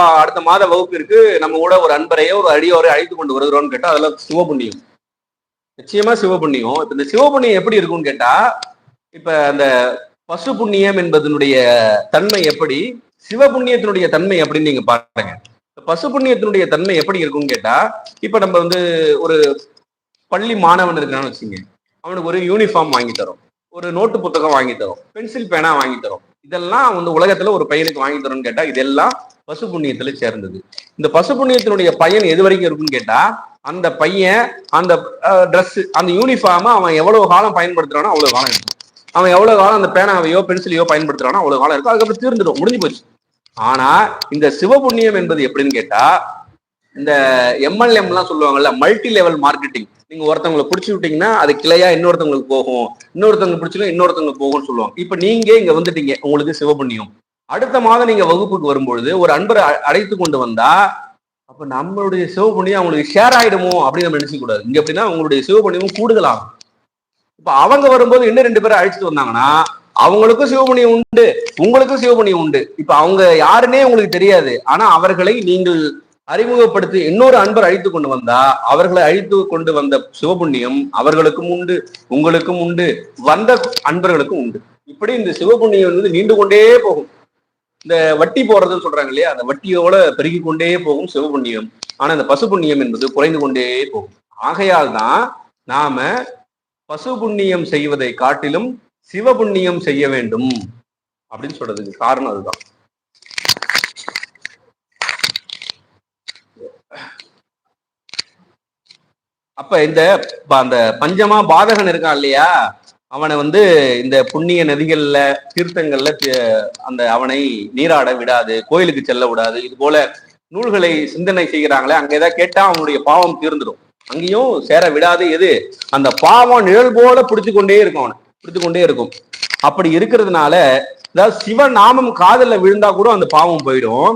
S1: மாத வகுப்பிற்கு நம்ம கூட ஒரு அன்பரையோ ஒரு அடியோரை அழைத்து கொண்டு வருகிறோம்னு கேட்டா அதெல்லாம் சிவபுண்ணியம், நிச்சயமா சிவபுண்ணியம். இப்ப இந்த சிவபுண்ணியம் எப்படி இருக்கும்னு கேட்டா, இப்ப அந்த பசு புண்ணியம் என்பதனுடைய தன்மை எப்படி, சிவபுண்ணியத்தினுடைய தன்மை எப்படின்னு நீங்க பாருங்க. பசு புண்ணியத்தினுடைய தன்மை எப்படி இருக்கும்னு கேட்டா, இப்ப நம்ம வந்து ஒரு பள்ளி மாணவன் இருக்கான்னு வச்சுங்க, அவனுக்கு ஒரு யூனிஃபார்ம் வாங்கி தரோம், ஒரு நோட்டு புத்தகம் வாங்கி தரோம், பென்சில் பேனா வாங்கி தரோம், இதெல்லாம் வந்து உலகத்துல ஒரு பையனுக்கு வாங்கி தரணும்னு கேட்டா இதெல்லாம் பசு புண்ணியத்துல சேர்ந்தது. இந்த பசு புண்ணியத்தினுடைய பயன் எது வரைக்கும் இருக்குன்னு கேட்டா, அந்த பையன் அந்த ட்ரெஸ் அந்த யூனிஃபார்மை அவன் எவ்வளவு காலம் பயன்படுத்துறானோ அவ்வளவு காலம் இருக்கும். அவன் எவ்வளவு காலம் அந்த பேனாவையோ பென்சிலையோ பயன்படுத்துறானோ அவ்வளவு காலம் இருக்கும். அதுக்கப்புறம் தீர்ந்துடும், முடிஞ்சு போச்சு. ஆனா இந்த சிவபுண்ணியம் என்பது எப்படின்னு கேட்டா, இந்த MLM எல்லாம் சொல்லுவாங்கல்ல, மல்டி லெவல் மார்க்கெட்டிங். நீங்க ஒருத்தவங்களை பிடிச்சி விட்டீங்கன்னா அது கிளையா இன்னொருத்தவங்களுக்கு போகும், இன்னொருத்தவங்க பிடிச்சிலும் இன்னொருத்தவங்க போகும்னு சொல்லுவாங்க. இப்ப நீங்க இங்க வந்துட்டீங்க, உங்களுக்கு சிவபுண்ணியம். அடுத்த மாதம் நீங்க வகுப்புக்கு வரும்பொழுது ஒரு அன்பரை அழைத்து கொண்டு வந்தா, அப்ப நம்மளுடைய சிவபுண்ணியம் அவங்களுக்கு ஷேர் ஆயிடுமோ அப்படின்னு நம்ம நினைக்க கூடாது. இங்க எப்படின்னா உங்களுடைய சிவபுண்ணியமும் கூடுதலாகும். இப்ப அவங்க வரும்போது இன்னும் 2 பேரை அழைச்சிட்டு வந்தாங்கன்னா அவங்களுக்கும் சிவபுண்ணியம் உண்டு, உங்களுக்கும் சிவபுண்ணியம் உண்டு. இப்ப அவங்க யாருன்னே உங்களுக்கு தெரியாது. ஆனா அவர்களை நீங்கள் அறிமுகப்படுத்தி இன்னொரு அன்பர் அழைத்து கொண்டு வந்தா அவர்களை அழைத்து கொண்டு வந்த சிவபுண்ணியம் அவர்களுக்கும் உண்டு, உங்களுக்கும் உண்டு, வந்த அன்பர்களுக்கும் உண்டு. இப்படி இந்த சிவபுண்ணியம் வந்து நீண்டு கொண்டே போகும். இந்த வட்டி போறதுன்னு சொல்றாங்க இல்லையா, அந்த வட்டியோட பெருகி கொண்டே போகும் சிவபுண்ணியம். ஆனா இந்த பசு புண்ணியம் என்பது குறைந்து கொண்டே போகும். ஆகையால் தான் நாம பசு புண்ணியம் செய்வதை காட்டிலும் சிவபுண்ணியம் செய்ய வேண்டும் அப்படின்னு சொல்றதுக்கு காரணம் அதுதான். அப்ப அந்த பஞ்சமா பாதகன் இருக்கான் இல்லையா, அவனை வந்து இந்த புண்ணிய நதிகள்ல தீர்த்தங்கள்ல அந்த அவனை நீராட விடாது, கோயிலுக்கு செல்ல விடாது. இது போல நூல்களை சிந்தனை செய்கிறாங்களே, அங்க ஏதாவது கேட்டா அவனுடைய பாவம் தீர்ந்துடும். அங்கேயும் சேர விடாது. எது? அந்த பாவம் நிழல் போல பிடிச்சு கொண்டே இருக்கும், அவனை பிடிச்சு கொண்டே இருக்கும். அப்படி இருக்கிறதுனால, அதாவது சிவநாமம் காதல விழுந்தா கூட அந்த பாவம் போயிடும்.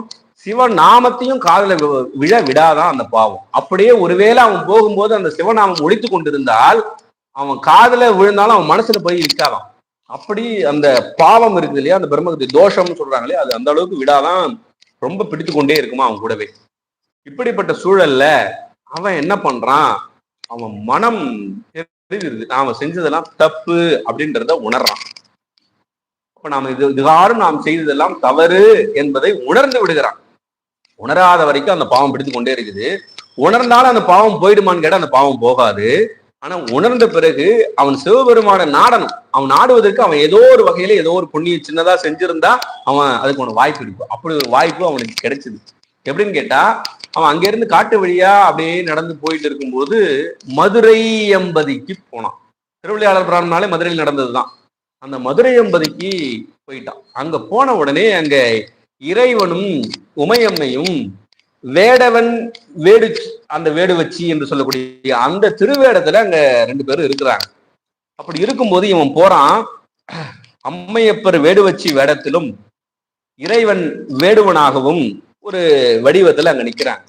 S1: சிவநாமத்தையும் காதல விழ விடாதான் அந்த பாவம். அப்படியே ஒருவேளை அவன் போகும்போது அந்த சிவநாமம் ஒழித்து கொண்டிருந்தால் அவன் காதல விழுந்தாலும் அவன் மனசுல போய் இருக்காதான். அப்படி அந்த பாவம் இருக்குது இல்லையா, அந்த பிரம்மகத்தி தோஷம்னு சொல்றாங்களே, அது அந்த அளவுக்கு விடாதான் ரொம்ப பிடித்து கொண்டே இருக்குமா அவன் கூடவே. இப்படிப்பட்ட சூழல்ல அவன் என்ன பண்றான், அவன் மனம் தெரிஞ்சிருது, நாம செஞ்சதெல்லாம் தப்பு அப்படின்றத உணர்றான். அப்ப நாம இதுகாரும் நாம் செய்ததெல்லாம் தவறு என்பதை உணர்ந்து விடுகிறான். உணராத வரைக்கும் அந்த பாவம் பிடித்து கொண்டே இருக்குது. உணர்ந்தாலும் அந்த பாவம் போயிடுமான்னு கேட்டா அந்த பாவம் போகாது. ஆனா உணர்ந்த பிறகு அவன் சிவபெருமான நாடணும். அவன் நாடுவதற்கு அவன் ஏதோ ஒரு வகையில ஏதோ ஒரு புண்ணியம் சின்னதா செஞ்சிருந்தா அவன் அதுக்கு அவனுக்கு வாய்ப்பு இருக்கும். அப்படி ஒரு வாய்ப்பு அவனுக்கு கிடைச்சது. எப்படின்னு கேட்டா, அவன் அங்கிருந்து காட்டு வழியா அப்படியே நடந்து போயிட்டு இருக்கும்போது மதுரை எம்பதிக்கு போனான். திருவிளையாடல் புராணம்னாலே மதுரையில் நடந்ததுதான். அந்த மதுரை எம்பதிக்கு போயிட்டான். அங்க போன உடனே அங்க இறைவனும் உமையம்மையும் வேடவன் வேடு அந்த வேடு வச்சு என்று சொல்லக்கூடிய அந்த திருவேடத்துல அங்க 2 பேரும் இருக்கிறாங்க. அப்படி இருக்கும்போது இவன் போறான். அம்மையப்பர் வேடு வச்சு வேடத்திலும் இறைவன் வேடுவனாகவும் ஒரு வடிவத்துல அங்க நிக்கிறாங்க.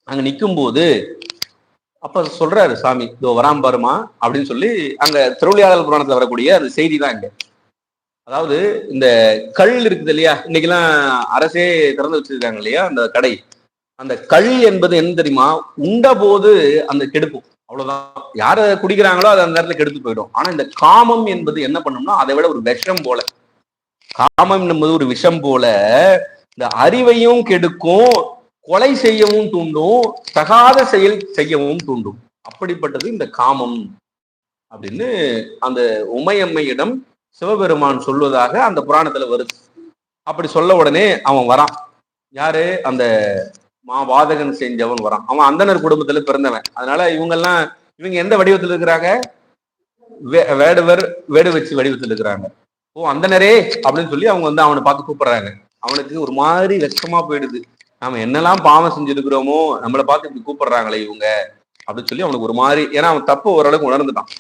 S1: அங்க நிற்கும் போது அப்ப சொல்றாரு சாமி, இதோ வராம பாருமா அப்படின்னு சொல்லி அங்க திருவிளையாடல் புராணத்துல வரக்கூடிய அந்த செய்தி தான் இங்க. அதாவது இந்த கள் இருக்குது இல்லையா, இன்னைக்கெல்லாம் அரசே திறந்து வச்சிருக்காங்க இல்லையா அந்த கடை. அந்த கள் என்பது என்ன தெரியுமா, உண்ட போது அந்த கெடுக்கும், அவ்வளவுதான். யார குடிக்கிறாங்களோ அது அந்த நேரத்துல கெடுத்து போயிடும். ஆனா இந்த காமம் என்பது என்ன பண்ணும்னா அதை விட ஒரு விஷம் போல. காமம் என்பது ஒரு விஷம் போல இந்த அறிவையும் கெடுக்கும், கொலை செய்யவும் தூண்டும், தகாத செயல் செய்யவும் தூண்டும். அப்படிப்பட்டது இந்த காமம் அப்படின்னு அந்த உமையம்மையிடம் சிவபெருமான் சொல்வதாக அந்த புராணத்துல வருது. அப்படி சொல்ல உடனே அவன் வரான். யாரு? அந்த வாதகன் செஞ்சவன் வரான். அவன் அந்தனர் குடும்பத்துல பிறந்தவன். அதனால இவங்க எந்த வடிவத்தில் இருக்கிறாங்க? வேடுவர் வேடு வச்சு வடிவத்தில் இருக்கிறாங்க. ஓ அந்தனரே அப்படின்னு சொல்லி அவங்க அவனை பார்த்து கூப்பிடுறாங்க. அவனுக்கு ஒரு மாதிரி வெட்கமா போயிடுது. நாம என்னெல்லாம் பாவம் செஞ்சிருக்கிறோமோ நம்மளை பார்த்து இப்படி கூப்பிடுறாங்களே இவங்க அப்படின்னு சொல்லி அவனுக்கு ஒரு மாதிரி, ஏன்னா அவன் தப்பு ஓரளவுக்கு உணர்ந்துட்டான்.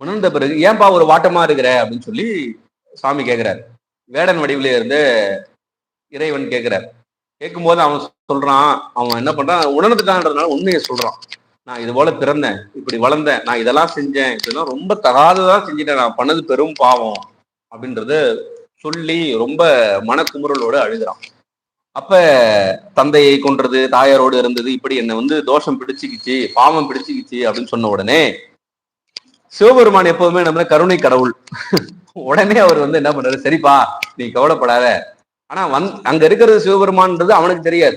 S1: உணர்ந்த பிறகு ஏன்பா ஒரு வாட்டமா இருக்கிற அப்படின்னு சொல்லி சாமி கேட்கிறாரு. வேடன் வடிவில இருந்து இறைவன் கேட்கிறார். கேட்கும்போது அவன் சொல்றான், அவன் என்ன பண்றான், உணர்ந்துட்டான்றதுனால உண்மையை சொல்றான். நான் இது போல பிறந்தேன், இப்படி வளர்ந்தேன், நான் இதெல்லாம் செஞ்சேன், இதெல்லாம் ரொம்ப தகாததான் செஞ்சுட்டேன், நான் பண்ணது பெரும் பாவம் அப்படின்றத சொல்லி ரொம்ப மனக்குமுறலோடு அழுகிறான். அப்ப தந்தையை கொன்றது, தாயாரோடு இருந்தது, இப்படி என்னை தோஷம் பிடிச்சிக்கிச்சு, பாவம் பிடிச்சிக்கிச்சு அப்படின்னு சொன்ன உடனே சிவபெருமான் எப்போதுமே நம்ம கருணை கடவுள். உடனே அவர் என்ன பண்றாரு, சரிப்பா நீ கவலைப்படாத. ஆனா அங்க இருக்கிறது சிவபெருமான்ன்றது அவனுக்கு தெரியாது.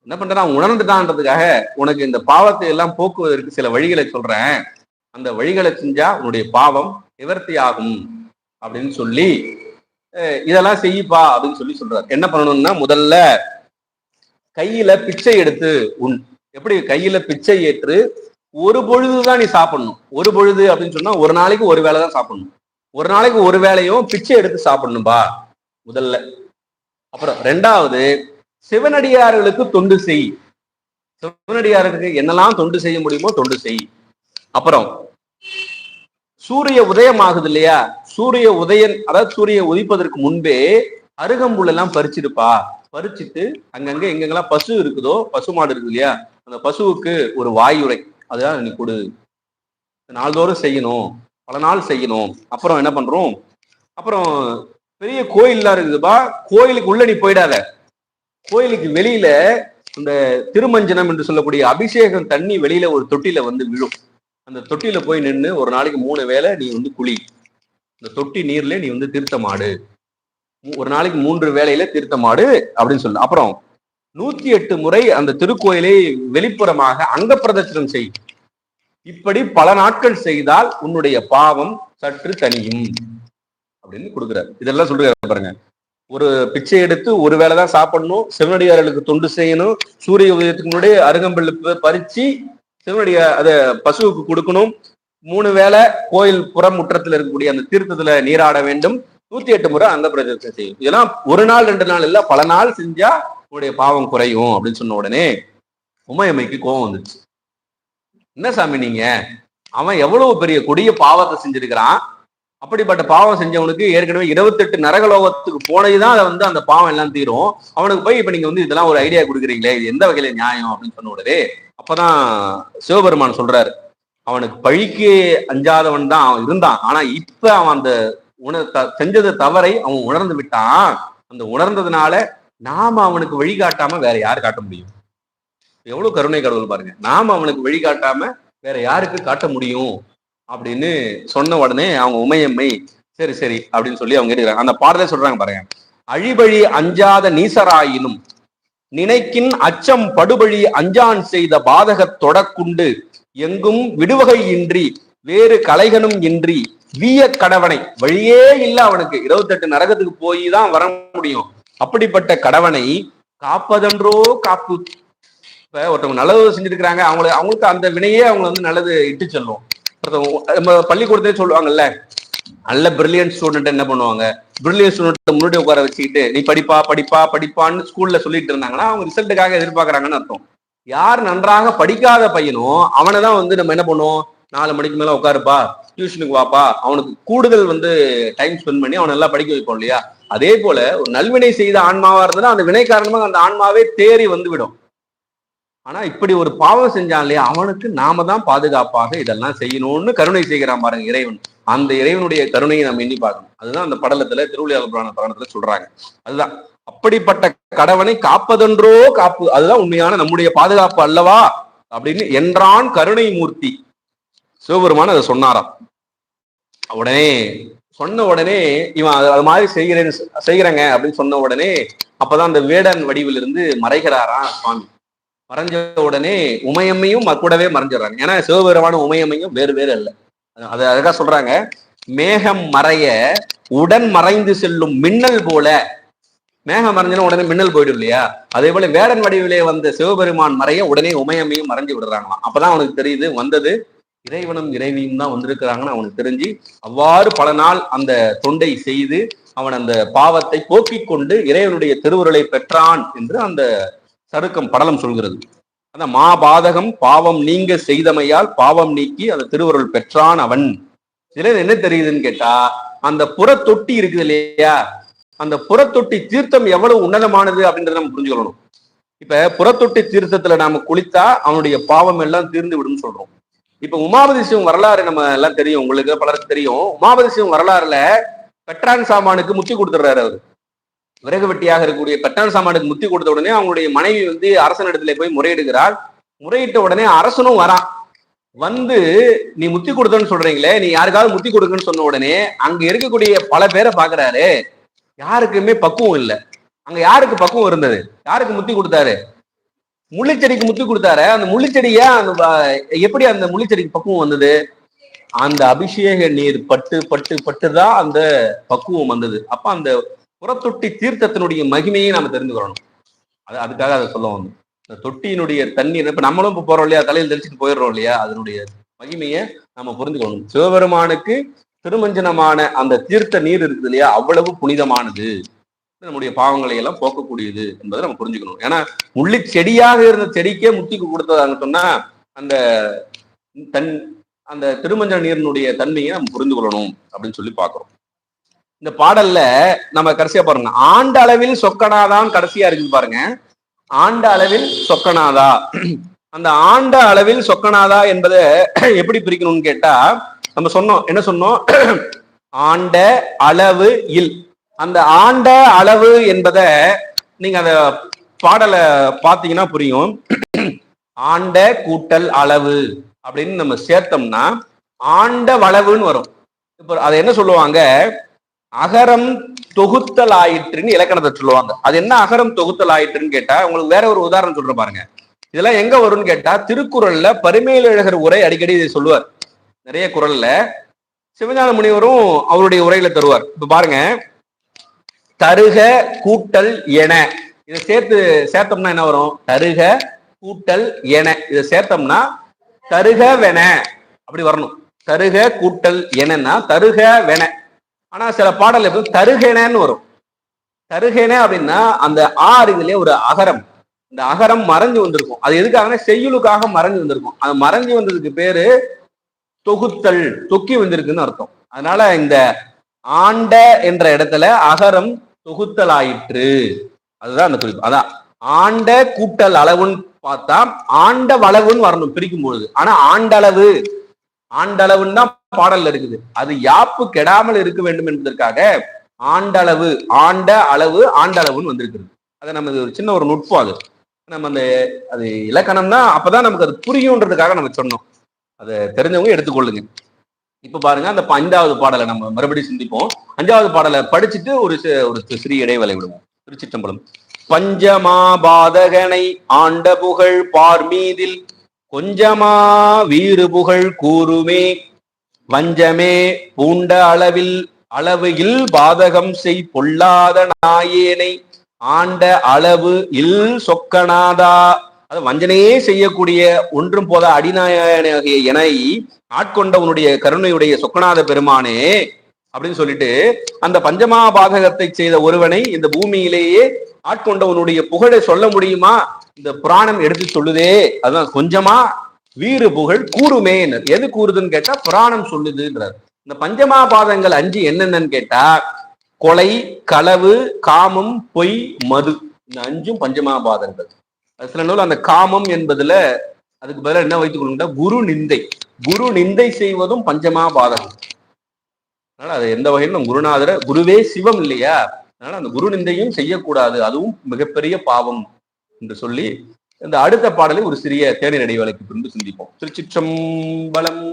S1: என்ன பண்றான், உணர்ந்துட்டான்றதுக்காக உனக்கு இந்த பாவத்தை எல்லாம் போக்குவதற்கு சில வழிகளை சொல்றேன், அந்த வழிகளை செஞ்சா உன்னுடைய பாவம் நிவர்த்தி ஆகும் அப்படின்னு சொல்லி இதெல்லாம் செய்யப்பா அப்படின்னு சொல்றாரு. என்ன பண்ணணும்னா, முதல்ல கையில பிச்சை எடுத்து எப்படி கையில பிச்சை ஏற்று ஒரு பொழுதுதான் நீ சாப்பிடணும். ஒரு பொழுது அப்படின்னு சொன்னா ஒரு நாளைக்கு ஒரு வேலை தான் சாப்பிடணும். ஒரு நாளைக்கு ஒரு வேலையும் பிச்சை எடுத்து சாப்பிடணும்பா முதல்ல. அப்புறம் ரெண்டாவது, சிவனடியார்களுக்கு தொண்டு செய். சிவனடியார்களுக்கு என்னெல்லாம் தொண்டு செய்ய முடியுமோ தொண்டு செய். அப்புறம் சூரிய உதயம் ஆகுது இல்லையா, சூரிய உதயம் அதாவது சூரிய உதிப்பதற்கு முன்பே அருகம்புல் எல்லாம் பறிச்சிருப்பா. பறிச்சுட்டு அங்கங்க எங்கெங்கெல்லாம் பசு இருக்குதோ, பசு மாடு இருக்கு இல்லையா, அந்த பசுவுக்கு ஒரு வாயுரை அதுதான் நீ கொடு. நாள்தோறும் செய்யணும், பல நாள் செய்யணும். அப்புறம் என்ன பண்றோம், அப்புறம் பெரிய கோயில்லாம் இருக்குதுப்பா, கோயிலுக்கு உள்ள நீ போயிடாத. கோயிலுக்கு வெளியில இந்த திருமஞ்சனம் என்று சொல்லக்கூடிய அபிஷேகம் தண்ணி வெளியில ஒரு தொட்டில வந்து விழும். அந்த தொட்டில போய் நின்று ஒரு நாளைக்கு 3 வேளை நீ வந்து குளி. இந்த தொட்டி நீர்ல நீ வந்து தீர்த்தமாடு. ஒரு நாளைக்கு 3 வேளையில தீர்த்தமாடு அப்படின்னு சொல்லு. அப்புறம் 108 முறை அந்த திருக்கோயிலை வெளிப்புறமாக அங்க பிரதட்சணம் செய். இப்படி பல நாட்கள் செய்தால் உன்னுடைய பாவம் சற்று தனியும் அப்படின்னு கொடுக்குறாரு. இதெல்லாம் சொல்றாரு பாருங்க. ஒரு பிச்சை எடுத்து ஒரு வேளை தான் சாப்பிடணும், சிவனடியார்களுக்கு தொண்டு செய்யணும், சூரிய உதயத்துக்கு முன்னாடி அருகம்புல் பறிச்சு சிவனடிய அதை பசுவுக்கு கொடுக்கணும், 3 வேளை கோயில் புறம் முற்றத்தில் இருக்கக்கூடிய அந்த தீர்த்தத்துல நீராட வேண்டும், 108 முறை அந்த பிரதேசம் செய்யும். இதெல்லாம் ஒரு நாள் 2 நாள் இல்ல, பல நாள் செஞ்சா உங்களுடைய பாவம் குறையும் அப்படின்னு சொன்ன உடனே உமையம்மைக்கு கோபம் வந்துச்சு. என்ன சாமி நீங்க, அவன் எவ்வளவு பெரிய கொடிய பாவத்தை செஞ்சிருக்கிறான், அப்படிப்பட்ட பாவம் செஞ்சவனுக்கு ஏற்கனவே 28 நரகலோகத்துக்கு போனதுதான் அதை வந்து அந்த பாவம் எல்லாம் தீரும், அவனுக்கு போய் இப்ப நீங்க வந்து இதெல்லாம் ஒரு ஐடியா கொடுக்குறீங்களே, இது எந்த வகையில நியாயம் அப்படின்னு சொன்ன உடனே அப்பதான் சிவபெருமான் சொல்றாரு, அவனுக்கு பழிக்கு அஞ்சாதவன் தான் அவன் இருந்தான், ஆனா இப்ப அவன் அந்த செஞ்சது தவறை அவன் உணர்ந்து விட்டான். அந்த உணர்ந்ததுனால நாம அவனுக்கு வழிகாட்டாம வேற யாரு காட்ட முடியும்? எவ்வளவு கருணை கடவுள் பாருங்க. நாம அவனுக்கு வழிகாட்டாம வேற யாருக்கு காட்ட முடியும் அப்படின்னு சொன்ன உடனே அவங்க உமையம்மை சரி சரி அப்படின்னு சொல்லி அவங்க இருக்கிறாங்க. அந்த பாடலை சொல்றாங்க பாருங்க. அழிபழி அஞ்சாத நீசராயினும் நினைக்கின் அச்சம் படுபழி அஞ்சான் செய்த பாதகத் தொடக்குண்டு எங்கும் விடுவகை இன்றி வேறு கலைகனும் இன்றி வீய கடவனை, வழியே இல்லை அவனுக்கு, 28 நரகத்துக்கு போய் தான் வர முடியும், அப்படிப்பட்ட கடவனை காப்பதென்றோ காப்பு. இப்ப ஒருத்தவங்க நல்லது செஞ்சிருக்கிறாங்க, அவங்களுக்கு அந்த வினையே அவங்க வந்து நல்லது இட்டு செல்லும். நம்ம பள்ளிக்கூடத்திலே சொல்லுவாங்கல்ல, நல்ல பிரில்லியன்ட் ஸ்டூடெண்ட் என்ன பண்ணுவாங்க, பிரில்லியன்ட் ஸ்டூடெண்ட் முன்னாடி உட்கார வச்சுக்கிட்டு நீ படிப்பா படிப்பா படிப்பான்னு ஸ்கூல்ல சொல்லிட்டு இருந்தாங்கன்னா அவங்க ரிசல்ட்டுக்காக எதிர்பார்க்கறாங்கன்னு அர்த்தம். யார் நன்றாக படிக்காத பையனோ அவனை தான் வந்து நம்ம என்ன பண்ணுவோம், 4 மணிக்கு மேல உட்காருப்பா, டியூஷனுக்கு வாப்பா, அவனுக்கு கூடுதல் வந்து டைம் ஸ்பெண்ட் பண்ணி அவனை நல்லா படிக்க வைப்போம் இல்லையா. அதே போல ஒரு நல்வினை செய்த ஆன்மாவா இருந்ததுன்னா அந்த வினை காரணமாக அந்த ஆன்மாவே தேறி வந்து விடும். ஆனா இப்படி ஒரு பாவம் செஞ்சான் இல்லையா, அவனுக்கு நாம தான் பாதுகாப்பாக இதெல்லாம் செய்யணும்னு கருணை செய்கிறான் பாருங்க இறைவன். அந்த இறைவனுடைய கருணையை நம்ம எண்ணி பார்க்கணும். அதுதான் அந்த படலத்துல திருவிளையாடல் புராணத்துல சொல்றாங்க. அதுதான் அப்படிப்பட்ட கடவனை காப்பதென்றோ காப்பு, அதுதான் உண்மையான நம்முடைய பாதுகாப்பு அல்லவா அப்படின்னு என்றான் கருணை மூர்த்தி. சிவபெருமான் அதை சொன்னாராம். உடனே சொன்ன உடனே இவன் அது மாதிரி செய்கிறேங்க அப்படின்னு சொன்ன உடனே அப்பதான் அந்த வேடன் வடிவில் இருந்து மறைகிறாரா சுவாமி. மறைஞ்ச உடனே உமையம்மையும் கூடவே மறைஞ்சிடறாங்க. ஏன்னா சிவபெருமானும் உமையம்மையும் வேறு வேறு அல்ல. அது அதுக்காக சொல்றாங்க, மேகம் மறைய உடன் மறைந்து செல்லும் மின்னல் போல. மேகம் மறைஞ்சனா உடனே மின்னல் போயிடும் இல்லையா, அதே போல வேடன் வடிவிலே வந்த சிவபெருமான் மறைய உடனே உமையம்மையும் மறைஞ்சு விடுறாங்களாம். அப்பதான் அவனுக்கு தெரியுது வந்தது இறைவனும் இறைவியும் தான் வந்திருக்கிறாங்கன்னு அவனுக்கு தெரிஞ்சு அவ்வாறு பல நாள் அந்த தொண்டை செய்து அவன் அந்த பாவத்தை போக்கிக் கொண்டு இறைவனுடைய திருவுருளை பெற்றான் என்று அந்த சருக்கம் படலம் சொல்கிறது. அந்த மாபாதகம் பாவம் நீங்க செய்தமையால் பாவம் நீக்கி அந்த திருவருள் பெற்றான் அவன். இதுல என்ன தெரியுதுன்னு கேட்டா, அந்த புறத்தொட்டி இருக்குது இல்லையா, அந்த புறத்தொட்டி தீர்த்தம் எவ்வளவு உன்னதமானது அப்படின்றத நம்ம புரிஞ்சுக்கணும். இப்ப புறத்தொட்டி தீர்த்தத்துல நாம குளித்தா அவனுடைய பாவம் எல்லாம் தீர்ந்து விடும் சொல்றோம். இப்ப உமாபதி சிவம் வரலாறு நம்ம எல்லாம் தெரியும், உங்களுக்கு பலருக்கு தெரியும். உமாபதி சிவம் வரலாறுல பெற்றான் சாமானுக்கு முத்தி கொடுத்துடுறாரு. அவரு விறகு வெட்டியாக இருக்கக்கூடிய பெற்றான் சாமானுக்கு முத்தி கொடுத்த உடனே அவங்களுடைய மனைவி வந்து அரசனிடத்துல போய் முறையிடுகிறாள். முறையிட்ட உடனே அரசனும் வரான். வந்து நீ முத்தி கொடுத்தன்னு சொல்றீங்களே, நீ யாருக்காவது முத்தி கொடுக்குன்னு சொன்ன உடனே அங்க இருக்கக்கூடிய பல பேரை பாக்குறாரு, யாருக்குமே பக்குவம் இல்லை. அங்க யாருக்கு பக்குவம் இருந்தது, யாருக்கு முத்தி கொடுத்தாரு, முள்ளிச்செடிக்கு முத்தி கொடுத்தாரு. அந்த முள்ளிச்செடிய எப்படி அந்த முள்ளிச்செடிக்கு பக்குவம் வந்தது, அந்த அபிஷேக நீர் பட்டு பட்டு பட்டுதான் அந்த பக்குவம் வந்தது. அப்ப அந்த புறத்தொட்டி தீர்த்தத்தினுடைய மகிமையை நாம தெரிந்துக்கிறோம். அதுக்காக அதை சொல்ல வந்தோம். இந்த தொட்டியினுடைய தண்ணீர் இப்ப நம்மளும் இப்ப போறோம் இல்லையா, தலையில் தெளிச்சுட்டு போயிடுறோம் இல்லையா, அதனுடைய மகிமையை நம்ம புரிஞ்சுக்கணும். சிவபெருமானுக்கு திருமஞ்சனமான அந்த தீர்த்த நீர் இருக்குது இல்லையா, அவ்வளவு புனிதமானது, நம்முடைய பாவங்களை எல்லாம் போக்கக்கூடியது என்பதை நம்ம புரிஞ்சுக்கணும். ஏன்னா முள்ளி செடியாக இருந்த செடிக்கே முத்திக்கு கொடுத்ததாங்க சொன்னா அந்த அந்த திருமஞ்சன நீரினுடைய தன்மையை நம்ம புரிந்து கொள்ளணும் அப்படின்னு சொல்லி பாக்குறோம். இந்த பாடல்ல நம்ம கடைசியா பாருங்க, ஆண்ட அளவில் சொக்கனாதான் கடைசியா இருக்குது பாருங்க. ஆண்ட அளவில் சொக்கனாதா, அந்த ஆண்ட அளவில் சொக்கனாதா என்பதை எப்படி பிரிக்கணும்னு கேட்டா, நம்ம சொன்னோம் என்ன சொன்னோம், ஆண்ட அளவு இல். அந்த ஆண்ட அளவு என்பதை நீங்க அந்த பாடலை பார்த்தீங்கன்னா புரியும். ஆண்ட கூட்டல் அளவு அப்படின்னு நம்ம சேர்த்தோம்னா ஆண்ட வளவுன்னு வரும். இப்போ அதை என்ன சொல்லுவாங்க, அகரம் தொகுத்தல் ஆயிற்றுன்னு இலக்கணத்தை சொல்லுவாங்க. அது என்ன அகரம் தொகுத்தல் ஆயிற்றுன்னு கேட்டா, உங்களுக்கு வேற ஒரு உதாரணம் சொல்ற பாருங்க. இதெல்லாம் எங்க வரும்னு கேட்டா, திருக்குறள்ல பரிமேலழகர் உரை அடிக்கடி இதை சொல்லுவார். நிறைய குறள்ல சிவஞான முனிவரும் அவருடைய உரையில தருவார். இப்ப பாருங்க, தருக கூட்டல் என, இதை சேர்த்தோம்னா என்ன வரும், தருக கூட்டல் என, இதை சேர்த்தோம்னா தருகவென அப்படி வரணும். தருக கூட்டல் எனன்னா தருகவென. ஆனா சில பாடல் எப்படி தருகெனன்னு வரும். தருகென அப்படின்னா அந்த இதுலயே ஒரு அகரம், இந்த அகரம் மறைஞ்சு வந்திருக்கும். அது எதுக்காக, செய்யுளுக்காக மறைஞ்சு வந்திருக்கும். அது மறைஞ்சு வந்ததுக்கு பேரு தொகுத்தல், தொக்கி வந்திருக்குன்னு அர்த்தம். அதனால இந்த ஆண்ட என்ற இடத்துல அகரம் தொகுத்தல் ஆயிற்று, அதுதான் அந்த குறிப்பு. அதான் ஆண்ட கூட்டல் அளவுன்னு பார்த்தா ஆண்ட வளவுன்னு வரணும் பிரிக்கும் பொழுது. ஆனா ஆண்டளவு, ஆண்டளவுன்னு தான் பாடல்ல இருக்குது. அது யாப்பு கெடாமல் இருக்க வேண்டும் என்பதற்காக ஆண்டளவு, ஆண்ட அளவு, ஆண்டளவுன்னு வந்திருக்கிறது. அதை நம்ம ஒரு சின்ன ஒரு நுட்பம். அது நம்ம அந்த அது இலக்கணம்னா அப்பதான் நமக்கு அது புரியுன்றதுக்காக நம்ம சொன்னோம். அதை தெரிஞ்சவங்க எடுத்துக்கொள்ளுங்க. இப்ப பாருங்க, அந்த 5வது பாடலை நம்ம மறுபடியும் சிந்திப்போம். 5வது பாடலை படிச்சுட்டு ஒரு சிறிய இடைவேளை விடுவோம். திருச்சிற்றம்பலம். பஞ்சமா பாதகனை ஆண்ட புகழ் பார் மீதில் கொஞ்சமா வீறு புகழ் கூறுமே வஞ்சமே பூண்ட அளவில் அளவு இல் பாதகம் செய் பொல்லாத நாயேனை ஆண்ட அளவு இல் சொக்கனாதா. அது வஞ்சனையே செய்யக்கூடிய ஒன்றும் போத அடிநாயனாகிய எனை ஆட்கொண்டவனுடைய கருணையுடைய சொக்கநாத பெருமானே அப்படின்னு சொல்லிட்டு, அந்த பஞ்சமா பாதகத்தை செய்த ஒருவனை இந்த பூமியிலேயே ஆட்கொண்டவனுடைய புகழை சொல்ல முடியுமா, இந்த புராணம் எடுத்து சொல்லுதே. அதுதான் கொஞ்சமா வீறு புகழ் கூறுமே. எது கூறுதுன்னு கேட்டா புராணம் சொல்லுதுன்றார். இந்த பஞ்சமா பாதங்கள் 5 என்னென்னு கேட்டா, கொலை, களவு, காமம், பொய், மது, இந்த 5ம் பஞ்சமா பாதங்கள். சில நூல் அந்த காமம் என்பதுல அதுக்கு பதிலாக என்ன வைத்துக் கொள்ளுங்க, குரு நிந்தை. குரு நிந்தை செய்வதும் பஞ்சமா பாதகம். அதனால அது எந்த வகையிலும் குருநாதர, குருவே சிவம் இல்லையா, அதனால அந்த குரு நிந்தையும் செய்யக்கூடாது, அதுவும் மிகப்பெரிய பாவம் என்று சொல்லி இந்த அடுத்த பாடலை ஒரு சிறிய தேநீர் இடைவேளைக்கு பின்பு சிந்திப்போம். திருச்சிற்றம்பலம்.